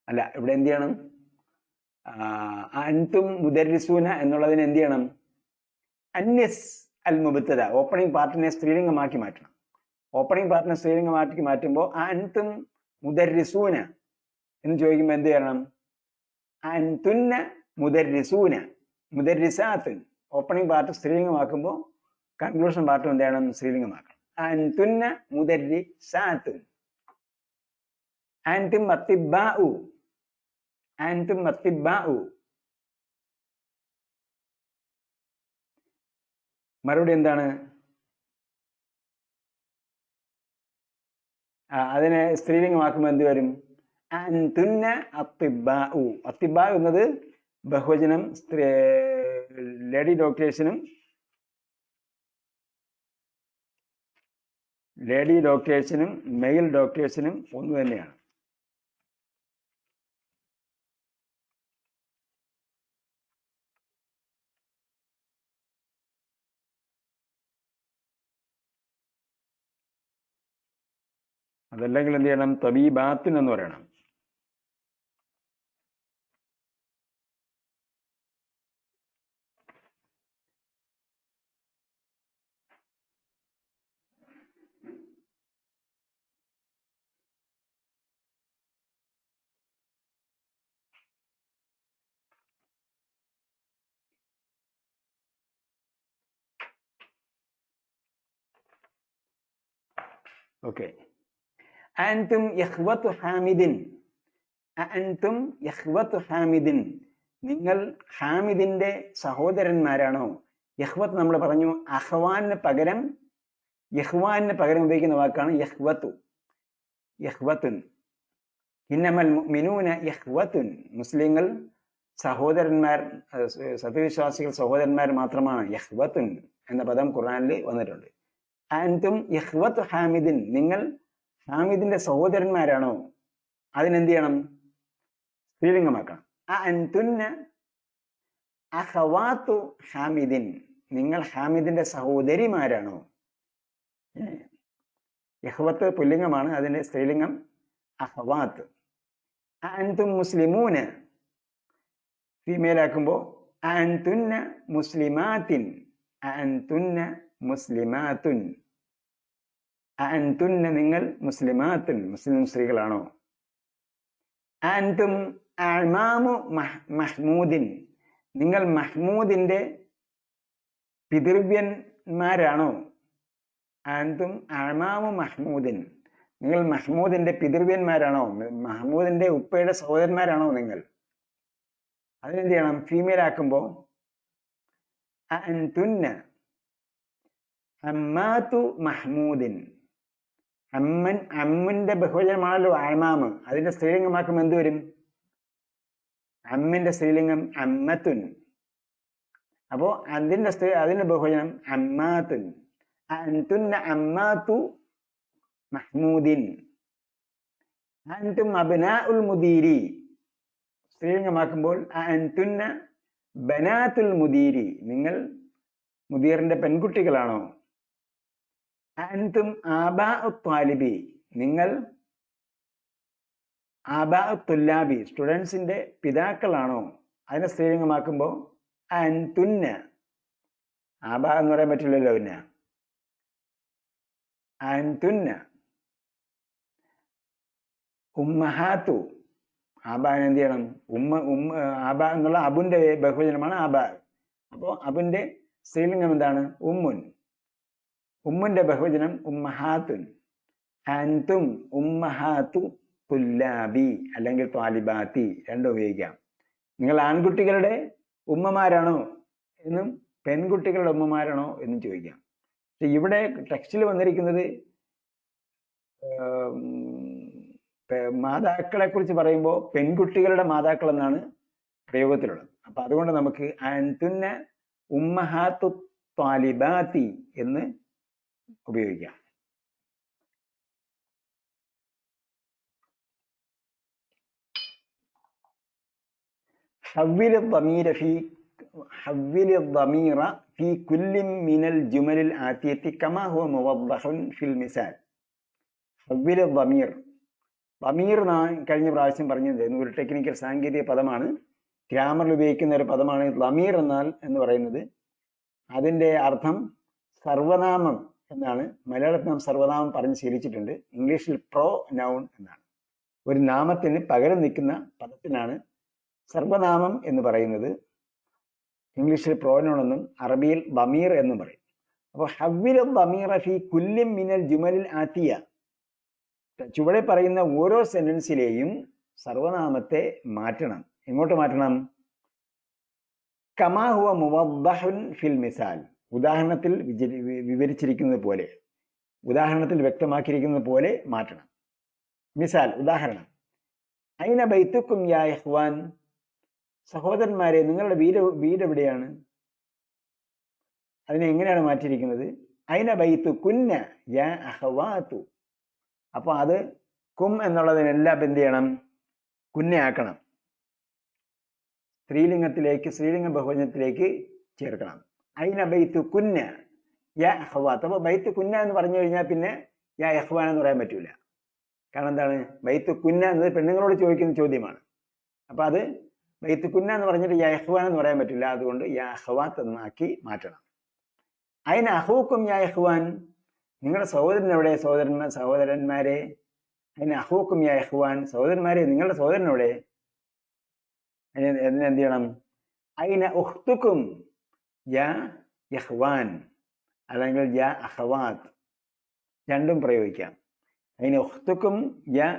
അല്ല, ഇവിടെ എന്ത് ചെയ്യണം? അൻതും മുദർരിസൂന എന്നുള്ളതിന് എന്ത് ചെയ്യണം? അന്നിസ് അൽ മുബ്തദ, ഓപ്പണിംഗ് പാർട്ടിനെ സ്ത്രീലിംഗമാക്കി മാറ്റണം. ഓപ്പണിംഗ് പാർട്ടിനെ സ്ത്രീലിംഗമാക്കി മാറ്റുമ്പോൾ അൻതും മുദർരിസൂന എന്ന് ചോദിക്കുമ്പോൾ എന്ത് ചെയ്യണം? അൻതുന്ന മുദർരിസൂന മുദർരിസാത്തുൻ. ഓപ്പണിംഗ് പാർട്ട് സ്ത്രീലിംഗമാക്കുമ്പോൾ കൺക്ലൂഷൻ പാർട്ടും എന്ത് ചെയ്യണം? സ്ത്രീലിംഗമാക്കണം. അൻതുന്ന മുദർരിസാത്തുൻ. അൻതും അത്തിബ്ബാഉ, അൻതും അത്തിബ്ബാഉ. മറുപടി എന്താണ്? അതിനെ സ്ത്രീലിംഗമാക്കുമ്പോൾ എന്ത് വരും? അൻതുന്ന അത്തിബ്ബാഉ. അത്തിബ്ബാ എന്നത് ബഹുവചനം ലേഡി ഡോക്ടേഴ്സിനും മെയിൽ ഡോക്ടേഴ്സിനും ഒന്ന് തന്നെയാണ്. അതല്ലെങ്കിൽ എന്ത് ചെയ്യണം? തബീബാത്തിൻ എന്ന് പറയണം. ഓക്കെ. അൻതും ഇഖ്വത്തു ഹാമിദിൻ, അൻതും ഇഖ്വത്തു ഹാമിദിൻ, നിങ്ങൾ ഹാമിദിന്റെ സഹോദരന്മാരാണോ? ഇഖ്വത്ത് നമ്മൾ പറഞ്ഞു അഖ്വാന് പകരം ഉപയോഗിക്കുന്ന വാക്കാണ് ഇഖ്വത്തു. ഇഖ്വത്തുൻ, ഇന്നമൽ മുഅ്മിനൂന ഇഖ്വത്തുൻ, മുസ്ലിങ്ങൾ സഹോദരന്മാർ, സത്യവിശ്വാസികൾ സഹോദരന്മാർ മാത്രമാണ്. ഇഖ്വത്തുൻ എന്ന പദം ഖുർആനിൽ വന്നിട്ടുണ്ട്. അൻതും ഇഖ്വത്തു ഹാമിദിൻ, നിങ്ങൾ ഹാമിദിന്റെ സഹോദരന്മാരാണോ? അതിനെന്ത് ചെയ്യണം? സ്ത്രീലിംഗമാക്കണം. അൻതുന്ന അഖവാത്തു ഹാമിദിൻ, നിങ്ങൾ ഹാമിദിന്റെ സഹോദരിമാരാണോ? ഇഖ്വത്ത് പുല്ലിംഗമാണ്, അതിന്റെ സ്ത്രീലിംഗം അഖവാത്ത്. അൻതും മുസ്ലിമൂന, ഫീമെയിൽ ആക്കുമ്പോൾ അൻതുന്ന മുസ്ലിമാത്തിൻ, അൻതുന്ന മുസ്ലിമാത്തുൻ, അൻതുന്ന നിങ്ങൾ മുസ്ലിമാത്തുൻ, മുസ്ലിം സ്ത്രീകളാണോ? അൻതും അമാമു മഹ്മൂദിൻ, നിങ്ങൾ മഹ്മൂദിന്റെ പിതൃവ്യന്മാരാണോ? അൻതും അമാമു മഹ്മൂദിൻ, നിങ്ങൾ മഹ്മൂദിന്റെ പിതൃവ്യന്മാരാണോ? മഹ്മൂദിന്റെ ഉപ്പയുടെ സഹോദരന്മാരാണോ നിങ്ങൾ? അതിനെന്ത് ചെയ്യണം? ഫീമെയിൽ ആക്കുമ്പോൾ അൻതുന്ന അമ്മാതു മഹ്മൂദിൻ. അമ്മിന്റെ ബഹുവചനമാണല്ലോ അമാമ്. അതിന്റെ സ്ത്രീലിംഗമാക്കുമ്പോൾ എന്ത് വരും? അമ്മിന്റെ സ്ത്രീലിംഗം അമ്മത്തുൻ. അപ്പോ അതിന്റെ ബഹുവചനം അമ്മാത്തുൻ. അൻതുന്ന അമ്മാതു മഹ്മൂദിൻ. അൻതും അബ്നാഉൽ മുദീരി. സ്ത്രീലിംഗമാക്കുമ്പോൾ അൻതുന്ന ബനാത്തുൽ മുദീരി, നിങ്ങൾ മുദീറിന്റെ പെൺകുട്ടികളാണോ? അൻതും ആബാഉ ത്വാലിബി, നിങ്ങൾ ആബാഉ തുല്ലാബി, സ്റ്റുഡൻസിന്റെ പിതാക്കളാണോ? അതിനെ സ്ത്രീലിംഗമാക്കുമ്പോൾ അൻതുന്ന. ആബാ എന്ന് പറയാൻ പറ്റില്ലല്ലോ. പിന്നെ അൻതുന്ന ഉമ്മഹാത്തു. ആബാൻ എന്ത് ചെയ്യണം? ആബ എന്നുള്ള അബുന്റെ ബഹുവചനമാണ് ആബ. അപ്പോൾ അബുന്റെ സ്ത്രീലിംഗം എന്താണ്? ഉമ്മുൻ. ഉമ്മുന്റെ ബഹുവചനം ഉമ്മഹാത്തുൻ. അൻതും ഉമ്മഹാത്തു തുല്ലാബി അല്ലെങ്കിൽ ത്വാലിബാത്തി, രണ്ടും ഉപയോഗിക്കാം. നിങ്ങൾ ആൺകുട്ടികളുടെ ഉമ്മമാരാണോ എന്നും പെൺകുട്ടികളുടെ ഉമ്മമാരാണോ എന്നും ചോദിക്കാം. പക്ഷെ ഇവിടെ ടെക്സ്റ്റിൽ വന്നിരിക്കുന്നത് മാതാക്കളെ കുറിച്ച് പറയുമ്പോൾ പെൺകുട്ടികളുടെ മാതാക്കൾ എന്നാണ് പ്രയോഗത്തിലുള്ളത്. അപ്പൊ അതുകൊണ്ട് നമുക്ക് അൻതുന്ന ഉമ്മഹാത്തു ത്വാലിബാത്തി എന്ന് ഉപയോഗിക്കാം. حول الضمير في كل من الجمل الآتية كما هو موضح في المثال. حول الضمير. ضمير കഴിഞ്ഞ പ്രാവശ്യം പറഞ്ഞത് ഒരു ടെക്നിക്കൽ സാങ്കേതിക പദമാണ്, ഗ്രാമറിൽ ഉപയോഗിക്കുന്ന ഒരു പദമാണ് ضمير എന്ന് പറയുന്നത്. അതിന്റെ അർത്ഥം സർവനാമം എന്നാണ്. മലയാളത്തിൽ നാം സർവനാമം പറഞ്ഞ് ശീലിച്ചിട്ടുണ്ട്. ഇംഗ്ലീഷിൽ പ്രോ നൗൺ എന്നാണ്. ഒരു നാമത്തിന് പകരം നിൽക്കുന്ന പദത്തിനാണ് സർവനാമം എന്ന് പറയുന്നത്. ഇംഗ്ലീഷിൽ പ്രോനൗൺ എന്നും അറബിയിൽ ضمير എന്നും പറയും. അപ്പോൾ ഹവ്വിൽ ضمير ഫി കുല്ലി മിനൽ ജുമലിൽ ആതിയ, ചുവടെ പറയുന്ന ഓരോ സെന്റൻസിലെയും സർവനാമത്തെ മാറ്റണം. എങ്ങോട്ട് മാറ്റണം? കമാ ഹുവ മുവദ്ദഹുൻ ഫിൽ മിസാൽ, ഉദാഹരണത്തിൽ വിവരിച്ചിരിക്കുന്നത് പോലെ, ഉദാഹരണത്തിൽ വ്യക്തമാക്കിയിരിക്കുന്നത് പോലെ മാറ്റണം. മിസാൽ, ഉദാഹരണം. ഐന ബൈത്തുക്കും യാ ഇഖ്വാൻ, സഹോദരന്മാരെ നിങ്ങളുടെ വീട് എവിടെയാണ്? അതിനെ എങ്ങനെയാണ് മാറ്റിയിരിക്കുന്നത്? ഐന ബൈത്തുകുന്ന യാ അഖവാതു. അപ്പൊ അത് കും എന്നുള്ളതിനെല്ലാം എന്ത് ചെയ്യണം? കുന്നയാക്കണം. സ്ത്രീലിംഗത്തിലേക്ക്, സ്ത്രീലിംഗ ബഹുവചനത്തിലേക്ക് ചേർക്കണം. ഐന ബൈത്തുകുന്ന യാ അഖവാത്ത്. അപ്പൊ ബൈത്തുകുന്ന എന്ന് പറഞ്ഞു കഴിഞ്ഞാൽ പിന്നെ യാ ഇഖ്വാൻ എന്ന് പറയാൻ പറ്റൂല. കാരണം എന്താണ്? ബൈത്തുകുന്ന എന്നത് പെണ്ണുങ്ങളോട് ചോദിക്കുന്ന ചോദ്യമാണ്. അപ്പൊ അത് ബൈത്തുകുന്ന എന്ന് പറഞ്ഞിട്ട് യാ ഇഖ്വാൻ എന്ന് പറയാൻ പറ്റില്ല. അതുകൊണ്ട് യാ അഖവാത്ത് എന്നാക്കി മാറ്റണം. ഐന അഖൂക്കും യാ ഇഖ്വാൻ, നിങ്ങളുടെ സഹോദരൻ എവിടെ? സഹോദരന്മാരെ. ഐന അഖൂക്കും യാ ഇഖ്വാൻ, സഹോദരന്മാരെ നിങ്ങളുടെ സഹോദരൻ എവിടെ? എന്ത് ചെയ്യണം? ഐന ഉഖ്തുക്കും യാ ഇഖ്വാൻ അല്ലെങ്കിൽ യാ അഖവാത്ത്, രണ്ടും പ്രയോഗിക്കാം. ഐന ഉഖ്തുക്കും യാ,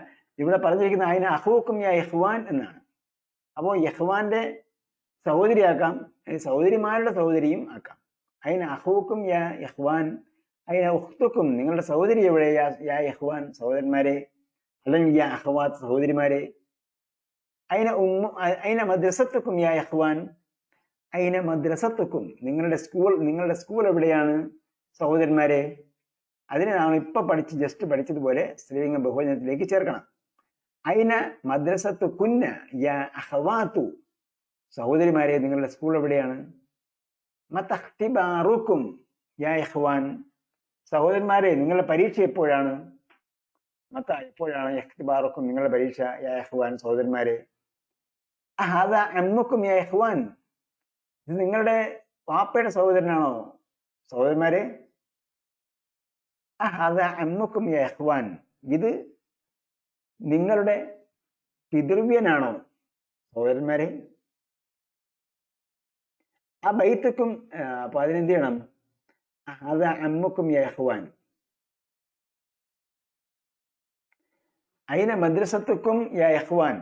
ഇവിടെ പറഞ്ഞിരിക്കുന്ന ഐന അഖൂക്കും യാ ഇഖ്വാൻ എന്നാണ്. അപ്പോൾ ഇഖ്വാന്റെ സഹോദരിയാക്കാം, സഹോദരിമാരുടെ സഹോദരിയും ആക്കാം. ഐന അഖൂക്കും യാ ഇഖ്വാൻ, ഐന ഉഖ്തുക്കും നിങ്ങളുടെ സഹോദരി എവിടെ? യാ ഇഖ്വാൻ സഹോദരന്മാരെ, അല്ലെങ്കിൽ യാ അഖവാത്ത് സഹോദരിമാരെ. ഐന മദ്രസത്തുക്കും യാ ഇഖ്വാൻ, ഐന മദ്രസത്തുക്കും നിങ്ങളുടെ സ്കൂൾ എവിടെയാണ് സഹോദരന്മാരെ? അതിനെ നാം ഇപ്പൊ ജസ്റ്റ് പഠിച്ചതുപോലെ സ്ത്രീലിംഗ ബഹുവചനത്തിലേക്ക് ചേർക്കണം. ഐന മദ്രസത്തുകുന്ന യാ അഖവാതു, സഹോദരിമാരെ നിങ്ങളുടെ സ്കൂൾ എവിടെയാണ്? മതഖ്തിബാറുക്കും യാ ഇഖ്വാൻ, സഹോദരന്മാരെ നിങ്ങളുടെ പരീക്ഷ എപ്പോഴാണ്? എപ്പോഴാണ് ഇഖ്തിബാറുക്കും നിങ്ങളുടെ പരീക്ഷ? യാ ഇഖ്വാൻ സഹോദരന്മാരെ. അഹദ അമ്മുക്കും യാ ഇഖ്വാൻ, ഇത് നിങ്ങളുടെ വാപ്പയുടെ സഹോദരനാണോ സഹോദരന്മാരെ? അഹദ അമ്മുക്കും യാ ഇഖ്വാൻ, ഇത് നിങ്ങളുടെ പിതൃവ്യനാണോ സഹോദരന്മാരെ? ആ ബൈത്തുക്കും അപ്പൊ അതിനെന്ത് ചെയ്യണം? അത് അമ്മുക്കും യാ ഇഖ്വാൻ. ഐന മദ്രസത്തുക്കും യാ ഇഖ്വാൻ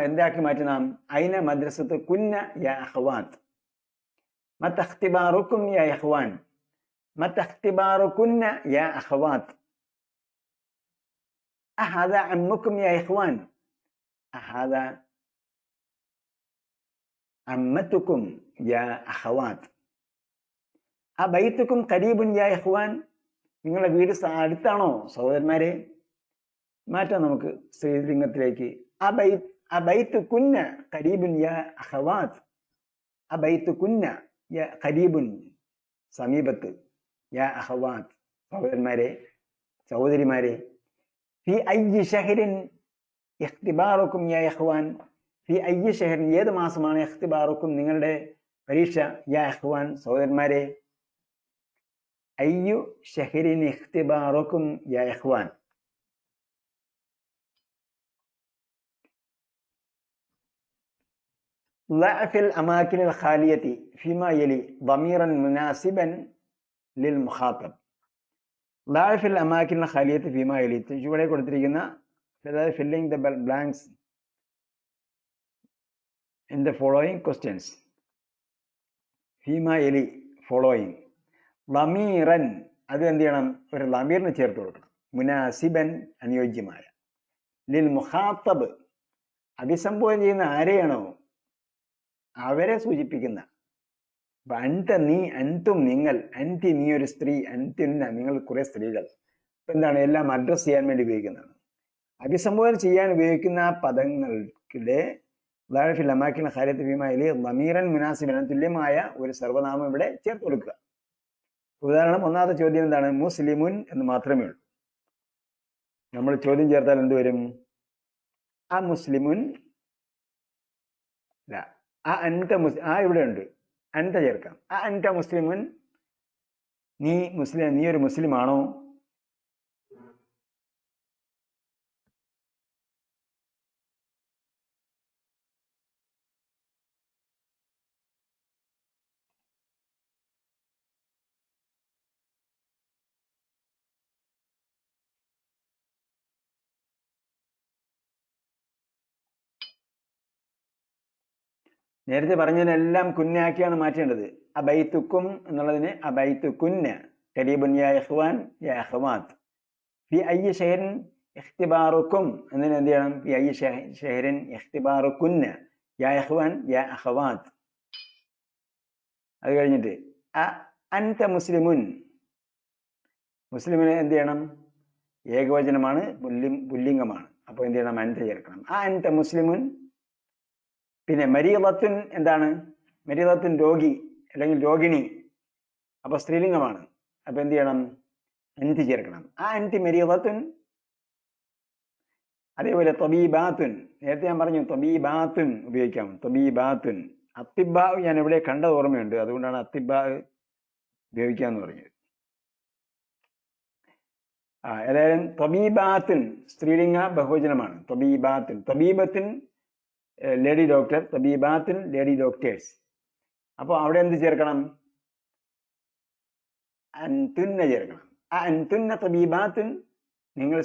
എന്താക്കി മാറ്റണം? ഐന മദ്രസത്ത് കുന്ന യാ അഖ്വാത്ത്. മത ഇഖ്തിബാറുക്കും യാ ഇഖ്വാൻ. മത ഇഖ്തിബാറുകുന്ന യാ അഖ്വാത്ത്. അഹദ അമ്മുക്കും യാ ഇഖ്വാൻ. അഹദ അമ്മത്തുക്കും യാ അഖവാത്ത്. അബൈത്തുക്കും ഖരീബുൻ യാ ഇഖ്വാൻ. നിങ്ങളുടെ വീട് അടുത്താണോ സഹോദരന്മാരെ? മാറ്റാം നമുക്ക് സ്ത്രീലിംഗത്തിലേക്ക്. അബൈത്തുകുന്ന ഖരീബുൻ യാ അഖവാത്ത്. അബൈത്തുകുന്ന യാ ഖരീബുൻ സമീപത്ത്, യാ അഖവാത്ത് സഹോദരന്മാരെ സഹോദരിമാരെ. ഫി അയ്യി ഷഹ്റിൻ ഇഖ്തിബാറുക്കും യാ ഇഖ്വാൻ. ഫി അയ്യി ഷഹ്റിൻ ഏത് മാസമാണ് ഇഖ്തിബാറുക്കും നിങ്ങളുടെ പരീക്ഷ? യാ ഇഖ്വാൻ സഹോദരന്മാരെ. അയ്യു ഷഹ്റിൻ ഇഖ്തിബാറുക്കും യാ ഇഖ്വാൻ. ضع في الأماكن الخالية فيما يلي ضميرا مناسبا للمخاطب. ضع في الأماكن الخالية فيما يلي. ചുവടെ കൊടുത്തിരിക്കുന്ന filling the blanks in the following questions. ഫീമാ യലി following. ളമീറൻ അത് എന്ത് ചെയ്യണം? ഒരു ലമീറിന് ചേർത്ത് കൊടുക്കണം. മുനാസിബൻ അനുയോജ്യമായ. ലിൽ മുഖാത്തബ് അഭിസംബോധന ചെയ്യുന്ന ആരെയാണോ അവരെ സൂചിപ്പിക്കുന്ന. അപ്പൊ അൻത നീ, അൻതും നിങ്ങൾ, അൻതി നീ ഒരു സ്ത്രീ, അൻതുന്ന നിങ്ങൾ കുറെ സ്ത്രീകൾ. അപ്പൊ എന്താണ്? എല്ലാം അഡ്രസ് ചെയ്യാൻ വേണ്ടി ഉപയോഗിക്കുന്നതാണ്. അഭിസംബോധന ചെയ്യാൻ ഉപയോഗിക്കുന്ന പദങ്ങളുടെ അമാക്കിന ഖാലിയത്ത് ഫീമായില് ലമീറൻ മുനാസിബൻ തുല്യമായ ഒരു സർവനാമം ഇവിടെ ചേർത്ത് കൊടുക്കുക. ഉദാഹരണം, ഒന്നാമത്തെ ചോദ്യം എന്താണ്? മുസ്ലിമുൻ എന്ന് മാത്രമേ ഉള്ളൂ. നമ്മൾ ചോദ്യം ചേർത്താൽ എന്ത് വരും? ആ മുസ്ലിമുൻ. ആ അൻത ആ ഇവിടെ ഉണ്ട്, അൻത ചേർക്കാം. ആ അൻത മുസ്ലിമുൻ, നീ ഒരു മുസ്ലിം ആണോ? നേരത്തെ പറഞ്ഞതിനെല്ലാം കുന്നാക്കിയാണ് മാറ്റേണ്ടത്. അബൈത്തുക്കും എന്നുള്ളതിന് അബൈത്തുകുന്ന. ഖരീബുൻ യാ ഇഖ്വാൻ യാ അഖവാത്ത്. ഫി അയ്യി ഷഹ്റിൻ ഇഖ്തിബാറുക്കും എന്നതിന് എന്ത് ചെയ്യണം? ഫി അയ്യി ഷഹ്റിൻ ഇഖ്തിബാറുകുന്ന യാ ഇഖ്വാൻ യാ അഖവാത്ത്. അത് കഴിഞ്ഞിട്ട് അൻത മുസ്ലിമുൻ. മുസ്ലിമിന് എന്ത് ചെയ്യണം? ഏകവചനമാണ്, പുല്ലിംഗമാണ്. അപ്പൊ എന്ത് ചെയ്യണം? അൻത ചേർക്കണം. അൻത മുസ്ലിമുൻ. പിന്നെ മരീളത്തുൻ എന്താണ്? മരീളത്തുൻ രോഗി അല്ലെങ്കിൽ രോഗിണി. അപ്പൊ സ്ത്രീലിംഗമാണ്. അപ്പൊ എന്ത് ചെയ്യണം? അൻതി ചേർക്കണം. അൻതി മരീളത്തുൻ. അതേപോലെ തബീബാത്തുൻ. നേരത്തെ ഞാൻ പറഞ്ഞു തബീബാത്തുൻ ഉപയോഗിക്കാം. തബീബാത്തുൻ. അത്തിബാ ഞാൻ ഇവിടെ കണ്ട ഓർമ്മയുണ്ട്, അതുകൊണ്ടാണ് അത്തിബാ ഉപയോഗിക്കാന്ന് പറഞ്ഞത്. ഏതായാലും തബീബാത്തുൻ സ്ത്രീലിംഗ ബഹുവചനമാണ്. തബീബാത്തുൻ. തബീബത്തുൻ ലേഡി ഡോക്ടർ, തബീബാത്തുൻ ലേഡി ഡോക്ടേഴ്സ്. അപ്പോൾ അവിടെ എന്ത് ചേർക്കണം? അൻതുന്ന ചേർക്കണം. അൻതുന്ന തബീബാത്തുൻ, നിങ്ങൾ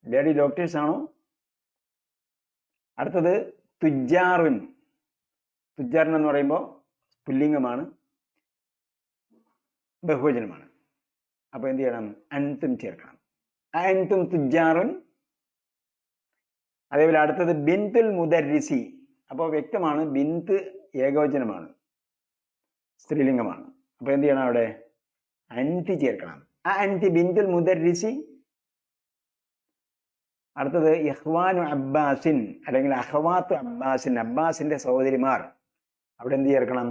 ലേഡി ഡോക്ടേഴ്സ് ആണോ? അടുത്തത് തുജാറുൻ. തുജാറിൻ എന്ന് പറയുമ്പോൾ പുല്ലിംഗമാണ്, ബഹുവചനമാണ്. അപ്പൊ എന്ത് ചെയ്യണം? അൻതും ചേർക്കണം. അൻതും തുജാറുൻ. അതേപോലെ അടുത്തത് ബിന്തുൽ മുദർരിസി. അപ്പോൾ വ്യക്തമാണ്, ബിന്ത് ഏകവചനമാണ്, സ്ത്രീലിംഗമാണ്. അപ്പൊ എന്ത് ചെയ്യണം? അവിടെ അൻതി ചേർക്കണം. അൻതി ബിന്തുൽ മുദർരിസി. അടുത്തത് ഇഖ്വാനു അബ്ബാസിൻ അല്ലെങ്കിൽ അഖവാത്തു അബ്ബാസിൻ, അബ്ബാസിന്റെ സഹോദരിമാർ. അവിടെ എന്ത് ചേർക്കണം?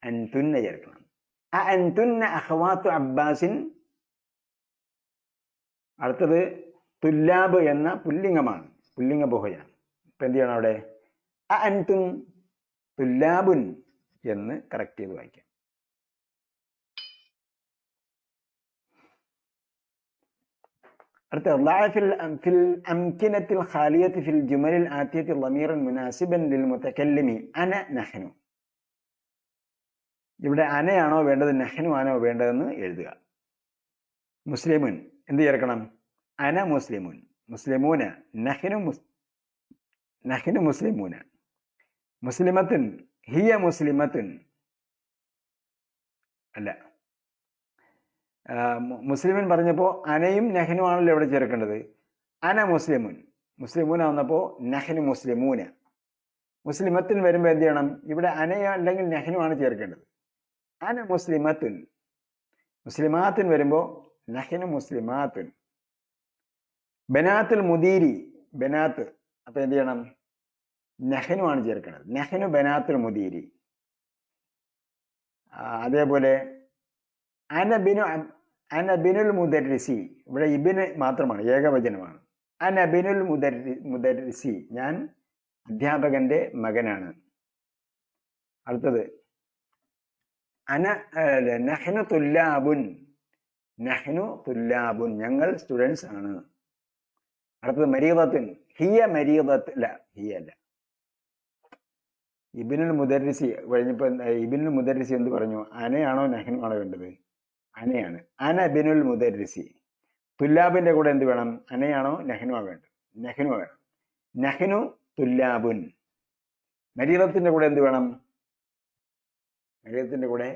അൻതുന്ന ചേർക്കണം. അൻതുന്ന അഖവാത്തു അബ്ബാസിൻ. അടുത്തത് തുല്ലാബ് എന്ന പുല്ലിംഗമാണ്, പുല്ലിംഗ ബഹുവചനം. ഇപ്പൊ എന്ത് ചെയ്യണം? അവിടെ അൻതും തുല്ലാബുൻ എന്ന് കറക്റ്റ് ചെയ്ത് വായിക്കാം. അടുത്ത ഫിൽ അംകിനത്തിൽ ഖാലിയത്തി ഫിൽ ജുമലിൽ ആതിയത്തി ളമീറൻ മുനാസിബൻ ലിൽ മുതകല്ലിമി അന നഹ്നു. ഇവിടെ അനയാണോ വേണ്ടത് നഹ്നു ആണോ വേണ്ടതെന്ന് എഴുതുക. മുസ്ലിമുൻ എന്ത് ചേർക്കണം? അന മുസ്ലിമുൻ, മുസ്ലിമൂന, നഹ്നു മുസ്ലിമൂന. മുസ്ലിമത്തുൻ ഹിയ മുസ്ലിമത്തുൻ, അല്ല, മുസ്ലിമൻ പറഞ്ഞപ്പോൾ അനയും നഹ്നു ആണല്ലോ ഇവിടെ ചേർക്കേണ്ടത്. അന മുസ്ലിമുൻ, മുസ്ലിമൂന വന്നപ്പോൾ നഹ്നു മുസ്ലിമൂന. മുസ്ലിമത്തുൻ വരുമ്പോൾ എന്ത് ചെയ്യണം? ഇവിടെ അനയോ അല്ലെങ്കിൽ നഹ്നു ആണ് ചേർക്കേണ്ടത്. അന മുസ്ലിമത്തുൻ. മുസ്ലിമാത്തുൻ വരുമ്പോൾ നഹ്നു മുസ്ലിമാത്തുൻ. ബനാത്തുൽ മുദീരി, ബനാത്ത്, അപ്പൊ എന്ത് ചെയ്യണം? നഹ്നു ആണ് ചേർക്കേണ്ടത്. നഹ്നു ബനാത്തുൽ മുദീരി. അതേപോലെ അനബിനുൽ മുദർരിസി, ഇവിടെ ഇബിന് മാത്രമാണ്, ഏകവചനമാണ്. അനബിനുൽ മുദർരിസി, ഞാൻ അധ്യാപകന്റെ മകനാണ്. അടുത്തത് നഹ്നു തുല്ലാബുൻ, നഹ്നു തുല്ലാബുൻ, ഞങ്ങൾ സ്റ്റുഡൻസ് ആണ്. അടുത്തത് മരീദത്തുൻ ഹിയ മരീദത്ത്, അല്ല ഹിയ അല്ല, ഇബിനുൽ മുദർരിസി കഴിഞ്ഞപ്പോൾ ഇബിനുൽ മുദർരിസി എന്ത് പറഞ്ഞു? അനയാണോ നഹ്നു ആണോ വേണ്ടത്? അനയാണ്. അന ബിനുൽ മുദർരിസി. തുല്ലാബിന്റെ കൂടെ എന്ത് വേണം? അനയാണോ നഹ്നു ആണോ വേണ്ടത്? നഹ്നു വേണം. നഹ്നു തുല്ലാബുൻ. മരീദത്തിന്റെ കൂടെ എന്ത് വേണം? മരീദത്തിന്റെ കൂടെ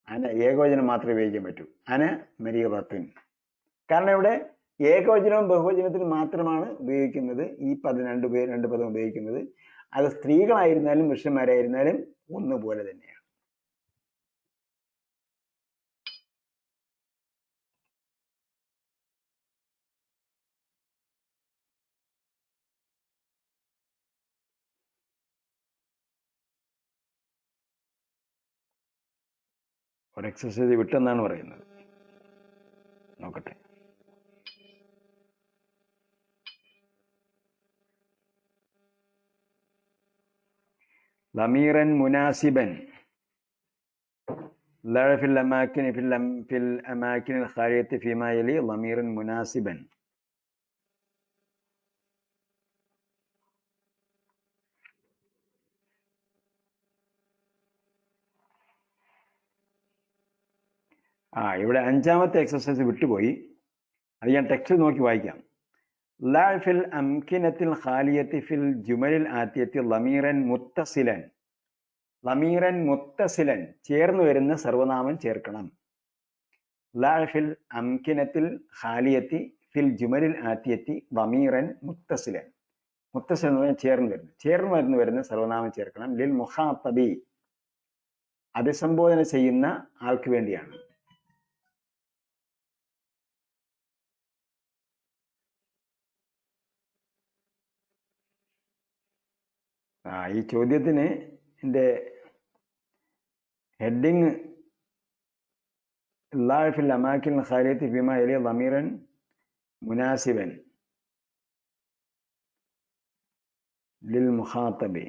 അന, ഏകവചനം മാത്രമേ ഉപയോഗിക്കാൻ പറ്റൂ. അന മരീദത്തുൻ. കാരണം ഇവിടെ ഏകവചനവും ബഹുവചനത്തിനും മാത്രമാണ് ഉപയോഗിക്കുന്നത് ഈ രണ്ട് പദം ഉപയോഗിക്കുന്നത്. അത് സ്ത്രീകളായിരുന്നാലും പുരുഷന്മാരായിരുന്നാലും ഒന്നുപോലെ തന്നെയാണ്. ഒരു എക്സസൈസ് വിട്ടെന്നാണ് പറയുന്നത്. നോക്കട്ടെ. ضميرا مناسبا لا في الأماكن الخالية فيما يلي ضميرا مناسبا. ഇവിടെ അഞ്ചാമത്തെ എക്സസൈസ് വിട്ടുപോയി. അത് ഞാൻ ടെക്സ്റ്റ് നോക്കി വായിക്കാം. لا في الأمكنة الخالية في الجمل الآتية ضميرا متصلا. ضميرا متصلا ചേർന്ന് വരുന്ന സർവനാമം ചേർക്കണം. لا في الأمكنة الخالية في الجمل الآتية ضميرا متصلا. മുത്തസിൽ എന്ന് പറഞ്ഞാൽ ചേർന്ന് വരുന്ന സർവനാമം ചേർക്കണം. ലിൽ മുഖാത്തബി, അഭിസംബോധന ചെയ്യുന്ന ആൾക്ക് വേണ്ടിയാണ്. ഈ ചോദ്യത്തിന് എൻ്റെ ഹെഡിങ് ഫിൽ അമാക്കിൻ ഖാലിയത്തി ഫിമാ യലി ളമീറൻ മുനാസിബൻ ലിൽ മുഖാത്തബി.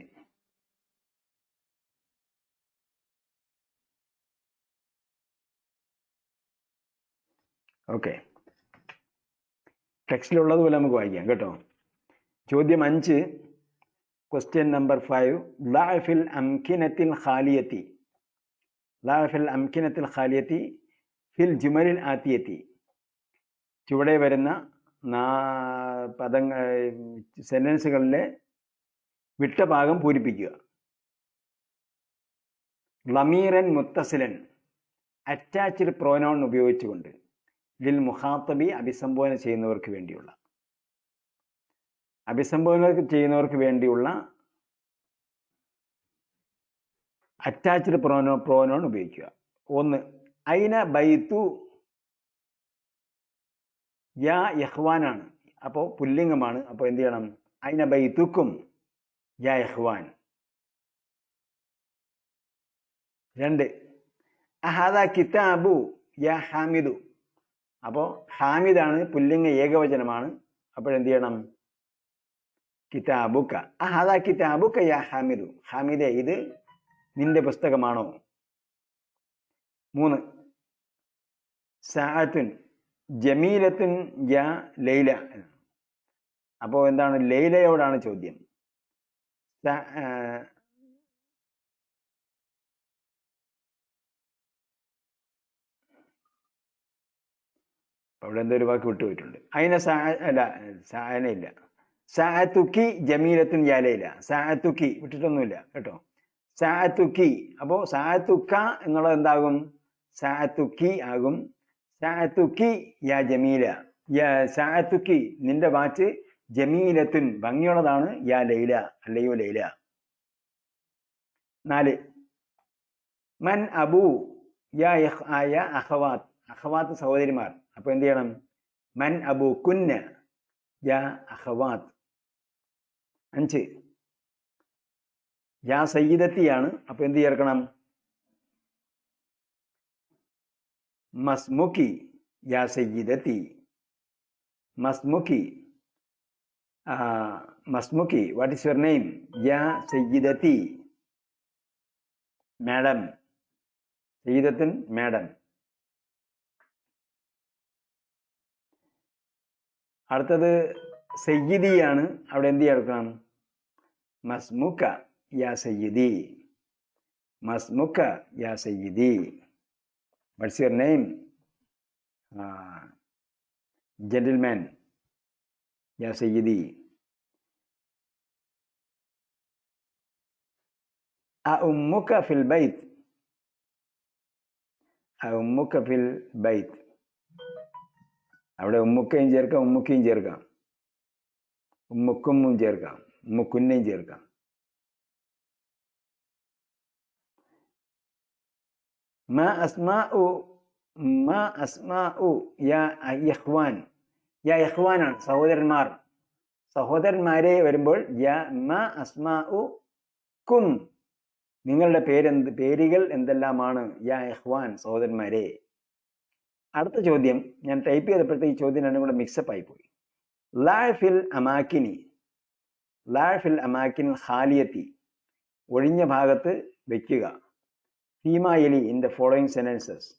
ഓക്കെ, ടെക്സ്റ്റിലുള്ളതുപോലെ നമുക്ക് വായിക്കാം കേട്ടോ. ചോദ്യം 5, ക്വസ്റ്റ്യൻ നമ്പർ 5. ളഅഫിൽ അംകിനത്തിൽ ഖാലിയത്തി, ളഅഫിൽ അംകിനത്തിൽ ഖാലിയത്തി ഫിൽ ജുമലിൽ ആത്തിയത്തി. ചുവടെ വരുന്ന സെന്റൻസുകളിലെ വിട്ട ഭാഗം പൂരിപ്പിക്കുക. ളമീറൻ മുത്തസിലൻ, അറ്റാച്ച്ഡ് പ്രോനൗൺ ഉപയോഗിച്ചുകൊണ്ട്, ലിൽ മുഖാത്തബി, അഭിസംബോധന ചെയ്യുന്നവർക്ക് വേണ്ടിയുള്ള, അഭിസംബോധന വേണ്ടിയുള്ള അറ്റാച്ച്ഡ് പ്രോനൗൺ ഉപയോഗിക്കുക. 1, ഐന ബൈത്തു യാ ഇഖ്വാനാണ്, അപ്പോൾ പുല്ലിംഗമാണ്. അപ്പോൾ എന്ത് ചെയ്യണം? ഐന ബൈത്തുക്കും യാ ഇഖ്വാൻ. 2, അഹാദ കിതാബു യാ ഹാമിദു, അപ്പോൾ ഹാമിദാണ്, പുല്ലിംഗ ഏകവചനമാണ്. അപ്പോഴെന്ത് ചെയ്യണം? കിതാബുക്ക, അഹാദ കിതാബുക്ക യാ ഹാമിദു, ഹാമിദെ ഇത് നിന്റെ പുസ്തകമാണോ? 3, സഅത്തുൻ ജമീലത്തുൻ യാ ലൈല, അപ്പോൾ എന്താണ്? ലൈലയോടാണ് ചോദ്യം. അവിടെ എന്തോ ഒരു വാക്ക് വിട്ടുപോയിട്ടുണ്ട്. അതിനെ അല്ല സായനയില്ല. സാഅത്തുക്കി ജമീലത്തുൻ യാലയില്ല. സാഅത്തുക്കി വിട്ടിട്ടൊന്നുമില്ല കേട്ടോ. സാഅത്തുക്കി. അപ്പോൾ സാഅത്തുക്ക എന്നുള്ളത് എന്താകും? സാഅത്തുക്കി ആകും. സാഅത്തുക്കി യാ ജമീല. സാഅത്തുക്കി നിന്റെ വാച്ച് ജമീലത്തുൻ ഭംഗിയുള്ളതാണ്. യാ ലൈല അല്ലയോ ലൈല. 4 മൻ അബു യാ അഖവാത്ത്. അഖവാത്ത് സഹോദരിമാർ. അപ്പൊ എന്ത് ചെയ്യണം? മൻ അബു കുന്ന യാ അഖവാത്ത്. 5 യാ സയ്യിദത്തിയാണ്. അപ്പൊ എന്ത് ചേർക്കണം? മസ്മുക്കി യാ സയ്യിദത്തി. മസ്മുക്കി. മസ്മുക്കി വാട്ട് ഈസ് യുവർ നെയിം? യാ സയ്യിദത്തി. മാഡം. സയ്യിദത്തുൻ മാഡം. അടുത്തത് സയ്യിദിയാണ്. അവിടെ എന്ത് ചേർക്കണം? മസ്മുക്ക യാ സയ്യിദി. മസ്മുക്ക യാ സയ്യിദി. What's your name? ജെന്റിൽമാൻ യാ സയ്യിദി. അഉമ്മുക ഫിൽ ബൈത്ത്. അഉമ്മുക ഫിൽ ബൈത്ത്. അവിടെ ഉമ്മുക്കയും ചേർക്കാം ഉമ്മുക്കയും ചേർക്കാം. ഉമ്മുക്കുമ്മും ചേർക്കാം ഉമ്മുക്കുന്നയും ചേർക്കാം. മാ അസ്മാഉ യാ ഇഖ്വാൻ. യാ ഇഖ്വാനാണ് സഹോദരന്മാർ. സഹോദരന്മാരെ വരുമ്പോൾ യാ മാ അസ്മാഉ കും. നിങ്ങളുടെ പേരുകൾ എന്തെല്ലാമാണ്? യാ ഇഖ്വാൻ സഹോദരന്മാരെ. അടുത്ത ചോദ്യം ഞാൻ ടൈപ്പ് ചെയ്തപ്പോഴത്തെ ഈ ചോദ്യം രണ്ടും കൂടെ മിക്സപ്പ് ആയിപ്പോയി. ലാഫിൽ അമാക്കിനി. ലാഫിൽ അമാക്കിൻ ഖാലിയത്തി. ഒഴിഞ്ഞ ഭാഗത്ത് വെക്കുക. ഫീമായലി ഇൻ ദ ഫോളോയിങ് സെന്റൻസസ്.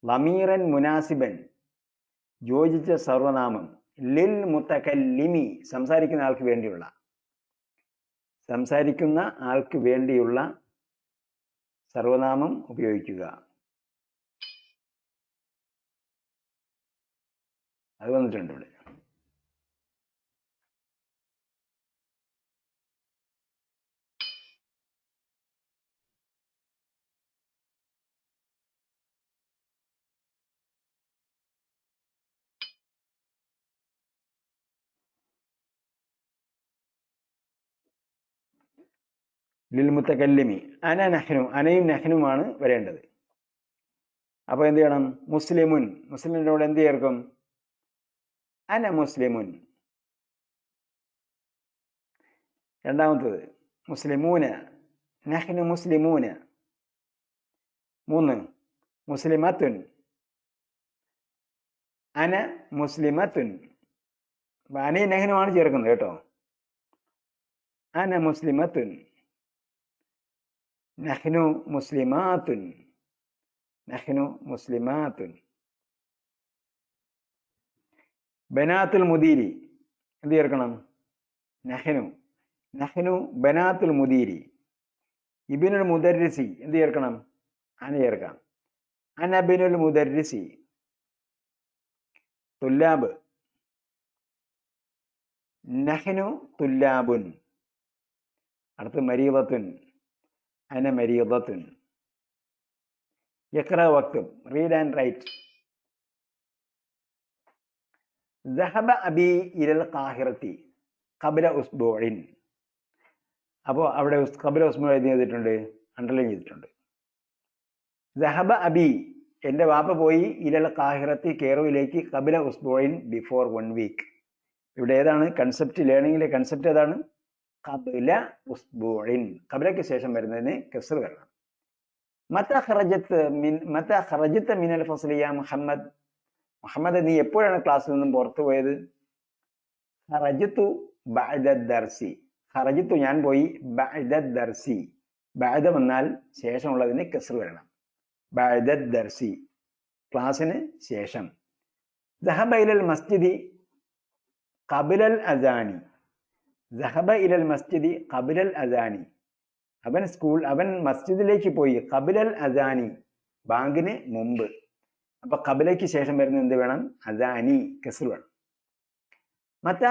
ലമീറൻ മുനാസിബൻ യോജിച്ച സർവനാമം. ലിൽ മുത്തകല്ലിമി സംസാരിക്കുന്ന ആൾക്ക് വേണ്ടിയുള്ള. സംസാരിക്കുന്ന ആൾക്ക് വേണ്ടിയുള്ള സർവനാമം ഉപയോഗിക്കുക. അത് വന്നിട്ടുണ്ട് ഇവിടെ. ലിൽ മുത്തകല്ലിമി. അന നഹ്നു. അനയും നഹ്നുമാണ് വരേണ്ടത്. അപ്പൊ എന്ത് ചെയ്യണം? മുസ്ലിമുൻ. മുസ്ലിമിന്റെ കൂടെ എന്ത് ചേർക്കും? അന മുസ്ലിമുൻ. രണ്ടാമത്തത് മുസ്ലിമൂന. നഹ്നു മുസ്ലിമൂന. 3 മുസ്ലിമത്തുൻ. അന മുസ്ലിമത്തുൻ. അനയും നഹ്നുമാണ് ചേർക്കുന്നത് കേട്ടോ. അന മുസ്ലിമത്തുൻ. നഹ്നു മുസ്ലിമാത്തുൻ. നഹ്നു മുസ്ലിമാത്തുൻ. ബനാത്തുൽ മുദീരി എന്ത് ചേർക്കണം? നഹ്നു. നഹ്നു ബനാത്തുൽ മുദീരി. ഇബ്നുൽ മുദർരിസി എന്ത് ചേർക്കണം? അന ചേർക്കാം. അന ഇബ്നുൽ മുദർരിസി. തുല്ലാബ്. നഹ്നു തുല്ലാബുൻ. അടുത്ത് മരീദത്തുൻ. അന മരീദത്തുൻ. യഖ്റ വക്തുബ്. Read and write. ദഹബ അബി ഇലൽ ഖാഹിറത്തി ഖബ്ല ഉസ്ബൂഇൻ. അപ്പോൾ അവിടെ ഖബ്ല ഉസ്ബൂ എഴുതി ചെയ്തിട്ടുണ്ട്, അണ്ടർലൈൻ ചെയ്തിട്ടുണ്ട്. ദഹബ അബി എൻ്റെ വാപ്പ പോയി ഇലൽ ഖാഹിറത്തി കെയ്റോയിലേക്ക് ഖബ്ല ഉസ്ബൂഇൻ ബിഫോർ 1 വീക്ക്. ഇവിടെ ഏതാണ് കൺസെപ്റ്റ്? ലേണിംഗിലെ കൺസെപ്റ്റ് ഏതാണ്? ഖബ്ല ഉസ്ബൂഇൻ. ഖബ്ലയ്ക്ക് ശേഷം വരുന്നതിന് കസ്ർ വരണം. മത ഖറജത മിനൽ ഫസ്ലി യാ മുഹമ്മദ്. മുഹമ്മദ് നീ എപ്പോഴാണ് ക്ലാസ്സിൽ നിന്നും പുറത്തു പോയത്? ഖറജതു ബഅദ ദർസി. ഖറജതു ഞാൻ പോയി. ബഅദ ദർസി. ബഅദ വന്നാൽ ശേഷമുള്ളതിന് കസ്ർ വരണം. ബഅദ ദർസി ക്ലാസ്സിന് ശേഷം. ദഹബ ഇലൽ മസ്ജിദി ഖബ്ലൽ അസാനി. ദഹബ ഇലൽ മസ്ജിദി ഖബ്ലൽ അസാനി. അവൻ മസ്ജിദിലേക്ക് പോയി ഖബ്ലൽ അസാനി ബാങ്കിന് മുമ്പ്. അപ്പൊ ഖബലയ്ക്ക് ശേഷം വരുന്ന എന്ത് വേണം? അദാനി കസ്ർ വേണം. മത്താ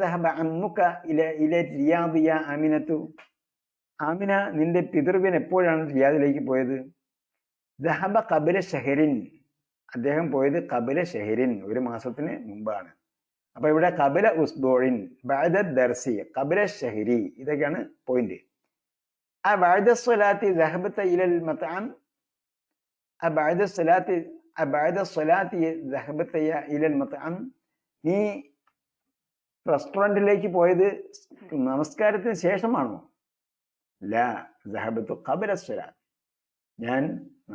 ദഹബ അമ്മുക ഇല റിയാദ് യാ ആമിനത്തു. ആമിന, നിന്റെ പിതൃവ്യൻ എപ്പോഴാണ് റിയാദിലേക്ക് പോയത്? ദഹബ ഖബല ഷഹരിൻ, അദ്ദേഹം പോയത് ഖബല ഷഹരിൻ, ഒരു മാസത്തിന് മുമ്പാണ്. അപ്പൊ ഇവിടെ ഖബല ഉസ്ബുഇൻ ബഅദ ദർസി ഖബല ഷഹരി, ഇതൊക്കെയാണ് പോയിന്റ്. ബഅദ സ്വലാത്തി ദഹബത ഇലൽ മത്അം, ബഅദ സ്വലാത്തി ദഹബത ഇലൽ മത്അം, നീ റെസ്റ്റോറന്റിലേക്ക് പോയത് നമസ്കാരത്തിന് ശേഷമാണോ? ലാ ദഹബതു ഖബല സ്വലാത്ത്, ഞാൻ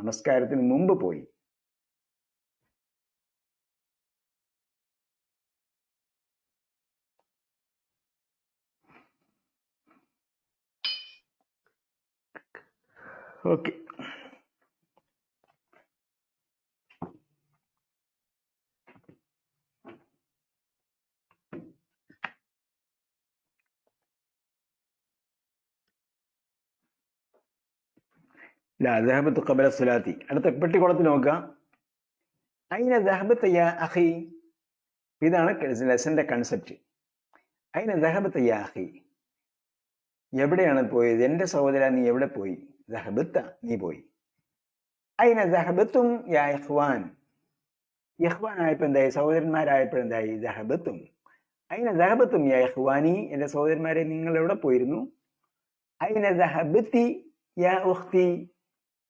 നമസ്കാരത്തിന് മുമ്പ് പോയി. ഓക്കെ, ദഹബത്ത് ഖബല സ്വലാത്തി. അടുത്ത പെട്ടിക്കുളത്ത് നോക്കുക. അയിന ദഹബത്ത് യാ അഖി, ഇതാണ് ലെസന്റെ കൺസെപ്റ്റ്. അയിന ദഹബത്ത് യാ അഖി, എവിടെയാണ് പോയത് എന്റെ സഹോദര, നീ എവിടെ പോയി? ദഹബത്ത, നീ പോയി. അയിന ദഹബത്തും യാ ഇഖ്വാൻ, ഇഖ്വാൻ ആയപ്പോ എന്തായി? സഹോദരന്മാരായപ്പോഴെന്തായി? ദഹബത്തും. അയിന ദഹബത്തും യാ ഇഖ്വാനി, എന്റെ സഹോദരന്മാരെ നിങ്ങൾ എവിടെ പോയിരുന്നു? അയിന ദഹബത്തി യാ ഉഖ്തി,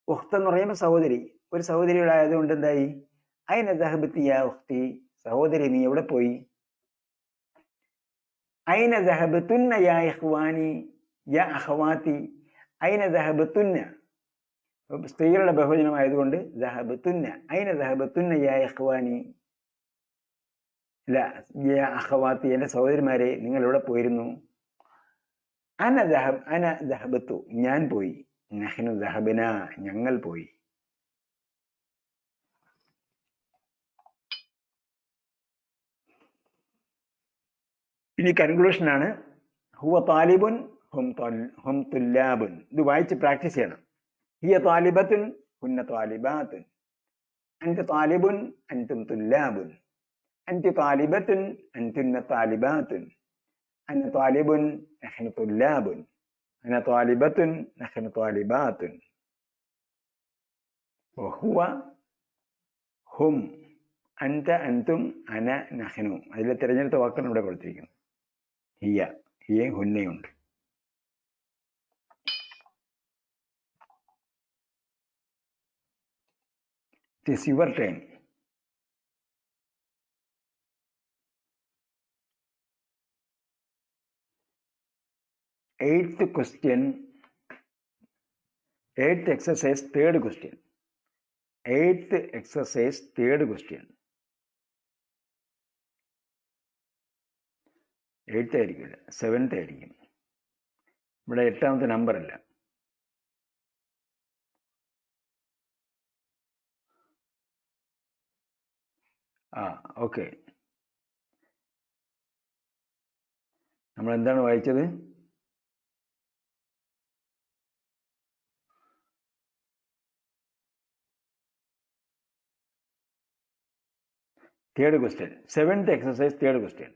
ഉഖ്ത് എന്ന് പറയുമ്പോൾ സഹോദരി, ഒരു സഹോദരിയുടെ ആയതുകൊണ്ട് എന്തായി? അയിന ദഹബത്തി യാ ഉഖ്തി, സഹോദരി നീ എവിടെ പോയി? അയിന ദഹബത്തുന്ന യാ ഇഖ്വാനി യാ അഖവാതി, അയിന ദഹബത്തുന്ന, സ്ത്രീകളുടെ ബഹുവചനമായതുകൊണ്ട് ദഹബത്തുന്ന, അയിന ദഹബത്തുന്ന യാ ഇഖ്വാനി യാ അഖവാതി, എന്റെ സഹോദരിമാരെ നിങ്ങൾ എവിടെ പോയിരുന്നു? അന ദഹബത്തു, ഞാൻ പോയി. നഹ്നു ദഹബന, ഞങ്ങൾ പോയി. ഇനി കൺക്ലൂഷൻ ആണ്. ഹുവ താലിബുൻ ഹും തുല്ലാബുൻ. ഇത് വായിച്ച് പ്രാക്ടീസ് ചെയ്യണം. ഹിയ താലിബത്തുൻ ഹുന്ന താലിബാത്തുൻ, അൻത താലിബുൻ അൻതും തുല്ലാബുൻ, അൻതി താലിബത്തുൻ അൻതുന്ന താലിബാത്തുൻ, അന താലിബുൻ നഹ്നു തുല്ലാബുൻ, അന താലിബത്തുൻ നഹ്നു താലിബാത്തുൻ. വഹുവ ഹും, അൻത അൻതും, അന നഹ്നു. അതിലെ തിരഞ്ഞെടുത്ത വാക്കാണ് ഇവിടെ കൊടുത്തിരിക്കുന്നത്. ഹിയ, ഹിയയും ഹുന്നയുണ്ട്. It is your turn. Eighth question, eighth exercise, third question. Eighth exercise, third question. Eighth ആയിരിക്കില്ല, സെവൻത്ത് ആയിരിക്കും. ഇവിടെ എട്ടാമത്തെ നമ്പർ അല്ല. ഓക്കെ, നമ്മൾ എന്താണ് വായിച്ചത്? Third question, seventh exercise, third question.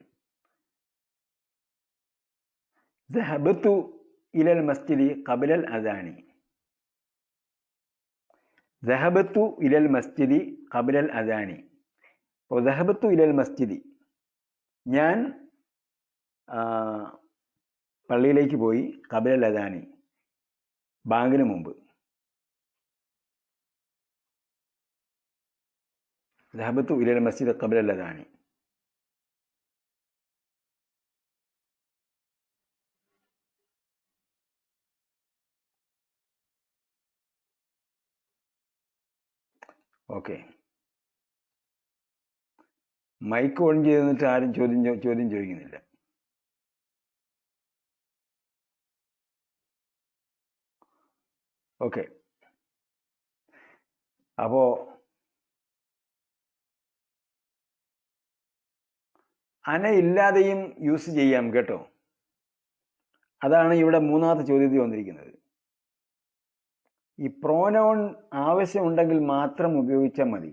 ദഹബത്തു ഇലൽ മസ്ജിദി ഖബലൽ അദാനി. ദഹബത്തു ഇലൽ മസ്ജിദി ഖബലൽ അദാനി. അപ്പോൾ ദഹബത്തു ഇലൽ മസ്ജിദി, ഞാൻ പള്ളിയിലേക്ക് പോയി. ഖബലൽ അദാനി, ബാങ്കിന് മുമ്പ്. ദഹബത്തു ഇലൽ മസ്ജിദ് ഖബലൽ അദാനി. ഓക്കെ, മൈക്ക് ഓൺ ചെയ്തിട്ട് ആരും ചോദ്യം ചോദിക്കുന്നില്ല. ഓക്കെ, അപ്പോ അന ഇല്ലാതെയും യൂസ് ചെയ്യാം കേട്ടോ. അതാണ് ഇവിടെ മൂന്നാമത്തെ ചോദ്യത്തിൽ വന്നിരിക്കുന്നത്. ഈ പ്രോനൗൺ ആവശ്യമുണ്ടെങ്കിൽ മാത്രം ഉപയോഗിച്ചാൽ മതി.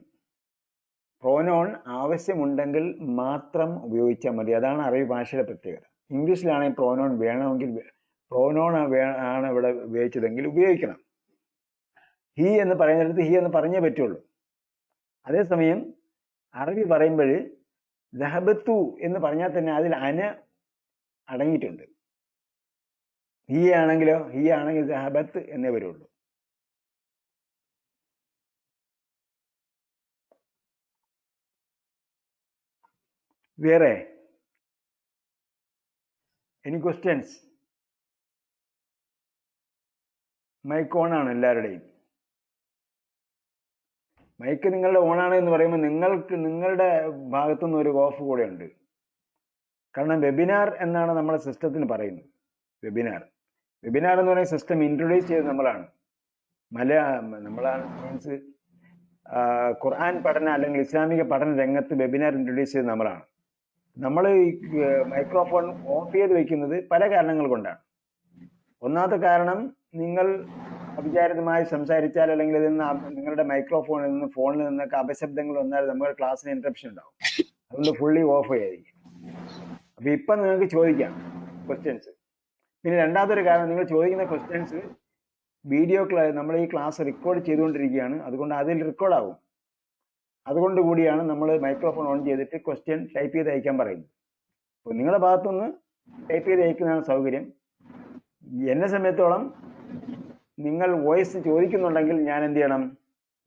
പ്രോനോൺ ആവശ്യമുണ്ടെങ്കിൽ മാത്രം ഉപയോഗിച്ചാൽ മതി. അതാണ് അറബി ഭാഷയുടെ പ്രത്യേകത. ഇംഗ്ലീഷിലാണെങ്കിൽ പ്രോനോൺ വേണമെങ്കിൽ പ്രോനോൺ ആണ് ഇവിടെ ഉപയോഗിച്ചതെങ്കിൽ ഉപയോഗിക്കണം. ഹി എന്ന് പറയുന്നിടത്ത് ഹി എന്ന് പറഞ്ഞേ പറ്റുള്ളൂ. അതേസമയം അറബി പറയുമ്പോൾ ദഹബത്തു എന്ന് പറഞ്ഞാൽ തന്നെ അതിൽ അന അടങ്ങിയിട്ടുണ്ട്. ഹി ആണെങ്കിലോ ഹി ആണെങ്കിൽ ദഹബത്ത് എന്നേ വരുള്ളൂ. വേറെ എനി ക്വസ്റ്റ്യൻസ്? മൈക്ക് ഓണാണ് എല്ലാവരുടെയും. മൈക്ക് നിങ്ങളുടെ ഓണാണ് എന്ന് പറയുമ്പോൾ നിങ്ങളുടെ ഭാഗത്തുനിന്ന് ഒരു ഓഫ് കൂടെ ഉണ്ട്. കാരണം വെബിനാർ എന്നാണ് നമ്മുടെ സിസ്റ്റത്തിന് പറയുന്നത്. വെബിനാർ എന്ന് പറയുന്ന സിസ്റ്റം ഇൻട്രൊഡ്യൂസ് ചെയ്തത് നമ്മളാണ്. നമ്മളാണ് മീൻസ് ഖുർആൻ പഠന അല്ലെങ്കിൽ ഇസ്ലാമിക പഠന രംഗത്ത് വെബിനാർ ഇൻട്രൊഡ്യൂസ് ചെയ്തത് നമ്മളാണ്. നമ്മൾ ഈ മൈക്രോഫോൺ ഓഫ് ചെയ്ത് വെക്കുന്നത് പല കാരണങ്ങൾ കൊണ്ടാണ്. ഒന്നാമത്തെ കാരണം, നിങ്ങൾ അവിചാരിതമായി സംസാരിച്ചാൽ അല്ലെങ്കിൽ ഇതിൽ നിന്ന് നിങ്ങളുടെ മൈക്രോഫോണിൽ നിന്ന് ഫോണിൽ നിന്നൊക്കെ അപശബ്ദങ്ങൾ വന്നാൽ നമ്മുടെ ക്ലാസ്സിന് ഇന്ററപ്ഷൻ ഉണ്ടാവും. അതുകൊണ്ട് ഫുള്ളി ഓഫ് ചെയ്യാതിരിക്കും. അപ്പൊ ഇപ്പൊ നിങ്ങൾക്ക് ചോദിക്കാം ക്വസ്റ്റ്യൻസ്. പിന്നെ രണ്ടാമതൊരു കാരണം, നിങ്ങൾ ചോദിക്കുന്ന ക്വസ്റ്റ്യൻസ് വീഡിയോ നമ്മൾ ഈ ക്ലാസ് റെക്കോർഡ് ചെയ്തുകൊണ്ടിരിക്കുകയാണ്. അതുകൊണ്ട് അതിൽ റെക്കോർഡാവും. അതുകൊണ്ട് കൂടിയാണ് നമ്മൾ മൈക്രോഫോൺ ഓൺ ചെയ്തിട്ട് ക്വസ്റ്റ്യൻ ടൈപ്പ് ചെയ്ത് അയക്കാൻ പറയുന്നത്. അപ്പോൾ നിങ്ങളുടെ ഭാഗത്തുനിന്ന് ടൈപ്പ് ചെയ്ത് അയക്കുന്നതാണ് സൗകര്യം. എന്നെ സമയത്തോളം നിങ്ങൾ വോയിസ് ചോദിക്കുന്നുണ്ടെങ്കിൽ ഞാൻ എന്ത് ചെയ്യണം?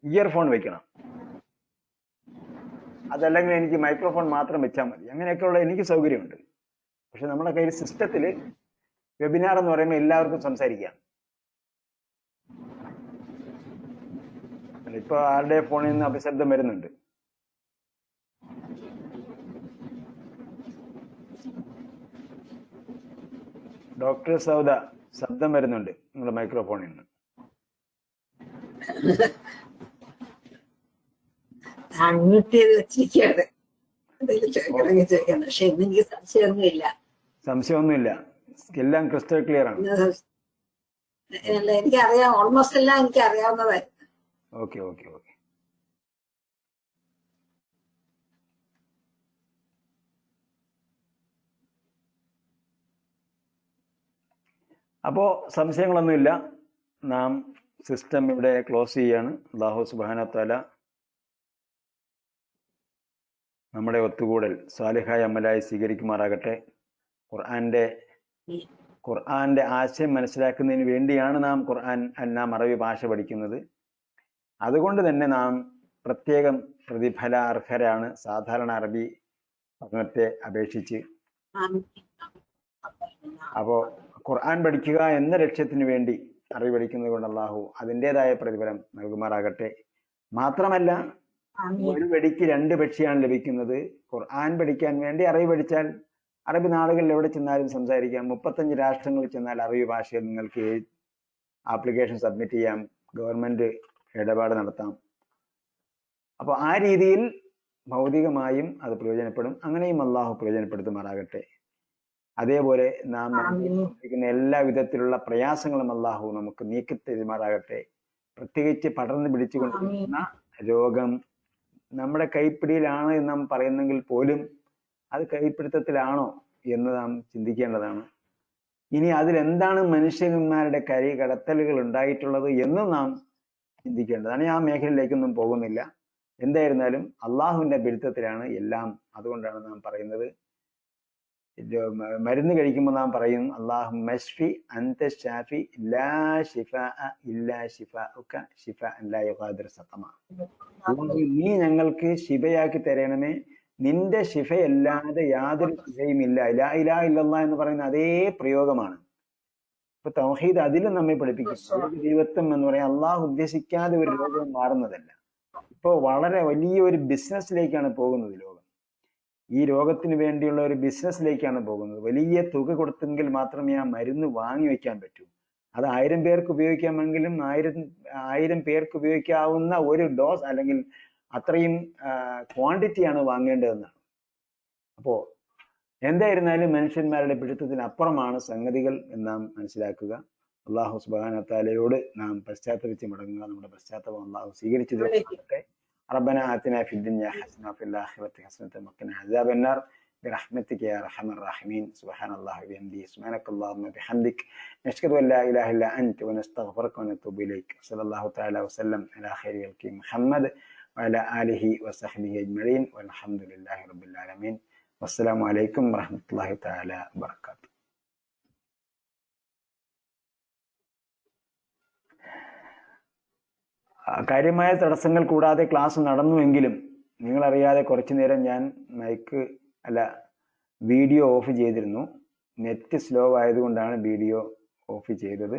ഇയർഫോൺ വെക്കണം. അതല്ലെങ്കിൽ എനിക്ക് മൈക്രോഫോൺ മാത്രം വെച്ചാൽ മതി. അങ്ങനെയൊക്കെയുള്ള എനിക്ക് സൗകര്യമുണ്ട്. പക്ഷെ നമ്മുടെ കയ്യിൽ സിസ്റ്റത്തിൽ വെബിനാർ എന്ന് പറയുമ്പോൾ എല്ലാവർക്കും സംസാരിക്കാം. ഇപ്പൊ ആരുടെ ഫോണിൽ നിന്ന് അപശബ്ദം വരുന്നുണ്ട്? ഡോക്ടർ സൗദ, ശബ്ദം വരുന്നുണ്ട് നിങ്ങളുടെ മൈക്രോഫോണിൽ നിന്ന്. സംശയമൊന്നുമില്ല, എല്ലാം ക്രിസ്റ്റൽ ക്ലിയർ ആണ്.
എനിക്കറിയാം, ഓൾമോസ്റ്റ് എല്ലാം എനിക്ക് അറിയാവുന്നതായിരുന്നു.
Okay okay okay. അപ്പോ സംശയങ്ങളൊന്നുമില്ല. നാം സിസ്റ്റം ഇവിടെ ക്ലോസ് ചെയ്യാണ്. അല്ലാഹു സുബ്ഹാനഹു വ തആല നമ്മുടെ ഒത്തുകൂടൽ സാലിഹായ അമലായി സ്വീകരിക്കുമാറാകട്ടെ. ഖുർആന്റെ ആശയം മനസ്സിലാക്കുന്നതിന് വേണ്ടിയാണ് നാം അറബി ഭാഷ പഠിക്കുന്നത്. അതുകൊണ്ട് തന്നെ നാം പ്രത്യേകം പ്രതിഫലാർഹരാണ് സാധാരണ അറബി പഠനത്തെ അപേക്ഷിച്ച്. അപ്പോൾ ഖുർആൻ പഠിക്കുക എന്ന ലക്ഷ്യത്തിന് വേണ്ടി അറബി പഠിക്കുന്നത് കൊണ്ട് അല്ലാഹു അതിൻ്റെതായ പ്രതിഫലം നൽകുമാറാകട്ടെ. മാത്രമല്ല, ഒരു വെടിക്ക് രണ്ട് പക്ഷിയാണ് ലഭിക്കുന്നത്. ഖുർആൻ പഠിക്കാൻ വേണ്ടി അറബി പഠിച്ചാൽ അറബി നാടുകളിൽ എവിടെ ചെന്നാലും സംസാരിക്കാം. 35 രാഷ്ട്രങ്ങളിൽ ചെന്നാൽ അറബി ഭാഷയിൽ നിങ്ങൾക്ക് ആപ്ലിക്കേഷൻ സബ്മിറ്റ് ചെയ്യാം, ഗവൺമെന്റ് ഇടപാട് നടത്താം. അപ്പോൾ ആ രീതിയിൽ ഭൗതികമായും അത് പ്രയോജനപ്പെടും. അങ്ങനെയും അല്ലാഹു പ്രയോജനപ്പെടുത്തുമാറാകട്ടെ. അതേപോലെ നാം അനുഭവിക്കുന്ന എല്ലാ വിധത്തിലുള്ള പ്രയാസങ്ങളും അല്ലാഹു നമുക്ക് നീക്കിത്തരുമാറാകട്ടെ. പ്രത്യേകിച്ച് പടർന്ന് പിടിച്ചുകൊണ്ടിരിക്കുന്ന രോഗം നമ്മുടെ കൈപ്പിടിയിലാണ് എന്ന് നാം പറയുന്നെങ്കിൽ പോലും അത് കൈപ്പിടുത്തത്തിലാണോ എന്ന് നാം ചിന്തിക്കേണ്ടതാണ്. ഇനി അതിലെന്താണ് മനുഷ്യന്മാരുടെ കടത്തലുകൾ ഉണ്ടായിട്ടുള്ളത് എന്നും നാം ചിന്തിക്കേണ്ടതാണ്. ആ മേഖലയിലേക്കൊന്നും പോകുന്നില്ല. എന്തായിരുന്നാലും അള്ളാഹുവിന്റെ പിടുത്തത്തിലാണ് എല്ലാം. അതുകൊണ്ടാണ് നാം പറയുന്നത്, മരുന്ന് കഴിക്കുമ്പോൾ നാം പറയും അല്ലാഹുമ്മ ശ്ഫി അൻത ശാഫി ലാ ശിഫാഅ ഇല്ലാ ശിഫാഉക ശിഫാഅൻ ലാ യുഗാദിറു സഖമ. നീ ഞങ്ങൾക്ക് ശിഫയാക്കി തരണമേ, നിന്റെ ശിഫയല്ലാതെ യാതൊരു ശിഫയും ഇല്ല. ലാ ഇലാഹ ഇല്ലല്ലാഹ് എന്ന് പറയുന്ന അതേ പ്രയോഗമാണ്. ഇപ്പൊ തൗഹീദ് അതിലും നമ്മെ പഠിപ്പിക്കും. ദൈവത്വം എന്ന് പറയാൻ അള്ളാഹു ഉദ്ദേശിക്കാതെ ഒരു രോഗം മാറുന്നതല്ല. ഇപ്പോൾ വളരെ വലിയൊരു ബിസിനസ്സിലേക്കാണ് പോകുന്നത് ലോകം. ഈ രോഗത്തിന് വേണ്ടിയുള്ള ഒരു ബിസിനസ്സിലേക്കാണ് പോകുന്നത്. വലിയ തുക കൊടുത്തെങ്കിൽ മാത്രമേ ആ മരുന്ന് വാങ്ങി വെക്കാൻ പറ്റൂ. അത് 1000 പേർക്ക് ഉപയോഗിക്കാമെങ്കിലും 1000 പേർക്ക് ഉപയോഗിക്കാവുന്ന ഒരു ഡോസ് അല്ലെങ്കിൽ അത്രയും ക്വാണ്ടിറ്റിയാണ് വാങ്ങേണ്ടതെന്നാണ്. അപ്പോൾ എന്തായിരുന്നാലും മനുഷ്യന്മാരുടെ പിടുത്തത്തിന് അപ്പുറമാണ് സംഗതികൾ എന്ന് നാം മനസ്സിലാക്കുക. അല്ലാഹു സുബ്ഹാനഹു വ തആലയോട് നാം പശ്ചാത്തപിച്ച് മടങ്ങുക. നമ്മുടെ പശ്ചാത്തലം അല്ലാഹു സ്വീകരിച്ചു തീർക്കട്ടെ. ربنا آتنا في الدنيا حسنة وفي الآخرة حسنة وقنا عذاب النار برحمتك يا أرحم الراحمين. سبحان الله وبحمده سبحانك اللهم وبحمدك نشهد أن لا إله إلا أنت ونستغفرك ونتوب إليك. صلى الله تعالى وسلم على خير خلق محمد وعلى آله وصحبه أجمعين والحمد لله رب العالمين. والسلام عليكم ورحمة الله تعالى وبركاته. കാര്യമായ തടസ്സങ്ങൾ കൂടാതെ ക്ലാസ് നടന്നുവെങ്കിലും നിങ്ങളറിയാതെ കുറച്ചു നേരം ഞാൻ വീഡിയോ ഓഫ് ചെയ്തിരുന്നു. നെറ്റ് സ്ലോ ആയതുകൊണ്ടാണ് വീഡിയോ ഓഫ് ചെയ്തത്.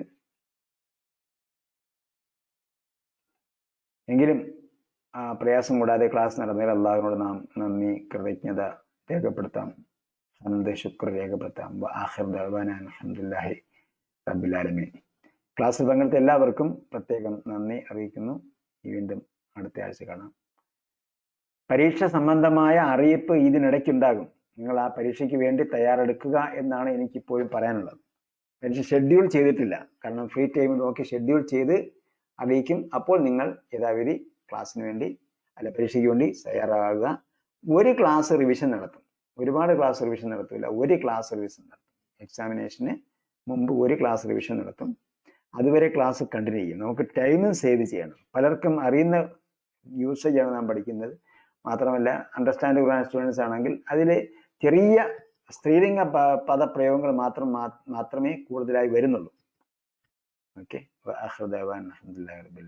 എങ്കിലും പ്രയാസം കൂടാതെ ക്ലാസ് നടന്നതിൽ അള്ളാഹുവിനോട് നാം നന്ദി കൃതജ്ഞത രേഖപ്പെടുത്താം, ഹംദ് ശുക്ർ രേഖപ്പെടുത്താം. ആഖിർ ദഅ്വാനാ അൽഹംദുലില്ലാഹി റബ്ബിൽ ആലമീൻ. ക്ലാസ്സിൽ പങ്കെടുത്ത എല്ലാവർക്കും പ്രത്യേകം നന്ദി അറിയിക്കുന്നു. വീണ്ടും അടുത്ത ആഴ്ച കാണാം. പരീക്ഷ സംബന്ധമായ അറിയിപ്പ് ഇതിനിടയ്ക്കുണ്ടാകും. നിങ്ങൾ ആ പരീക്ഷയ്ക്ക് വേണ്ടി തയ്യാറെടുക്കുക എന്നാണ് എനിക്കിപ്പോഴും പറയാനുള്ളത്. പരീക്ഷ ഷെഡ്യൂൾ ചെയ്തിട്ടില്ല, കാരണം ഫ്രീ ടൈം നോക്കി ഷെഡ്യൂൾ ചെയ്ത് അറിയിക്കും. അപ്പോൾ നിങ്ങൾ യഥാവിധി ക്ലാസ്സിന് വേണ്ടി പരീക്ഷയ്ക്ക് വേണ്ടി തയ്യാറാകുക. ഒരു ക്ലാസ് റിവിഷൻ നടത്തും, ഒരുപാട് ക്ലാസ് റിവിഷൻ നടത്തില്ല, ഒരു ക്ലാസ് റിവിഷൻ നടത്തും. എക്സാമിനേഷന് മുമ്പ് ഒരു ക്ലാസ് റിവിഷൻ നടത്തും. അതുവരെ ക്ലാസ് കണ്ടിന്യൂ ചെയ്യും. നമുക്ക് ടൈമും സേവ് ചെയ്യണം. പലർക്കും അറിയുന്ന യൂസേജാണ് നാം പഠിക്കുന്നത്. മാത്രമല്ല അണ്ടർസ്റ്റാൻഡ് ഖുർആൻ സ്റ്റുഡൻസ് ആണെങ്കിൽ അതിൽ ചെറിയ സ്ത്രീലിംഗ പദപ്രയോഗങ്ങൾ മാത്രമേ കൂടുതലായി വരുന്നുള്ളൂ. ഓക്കെ, ആഖിർ ദഅ്വാനാ അൽഹംദുലില്ലാഹി റബ്ബിൽ ആലമീൻ.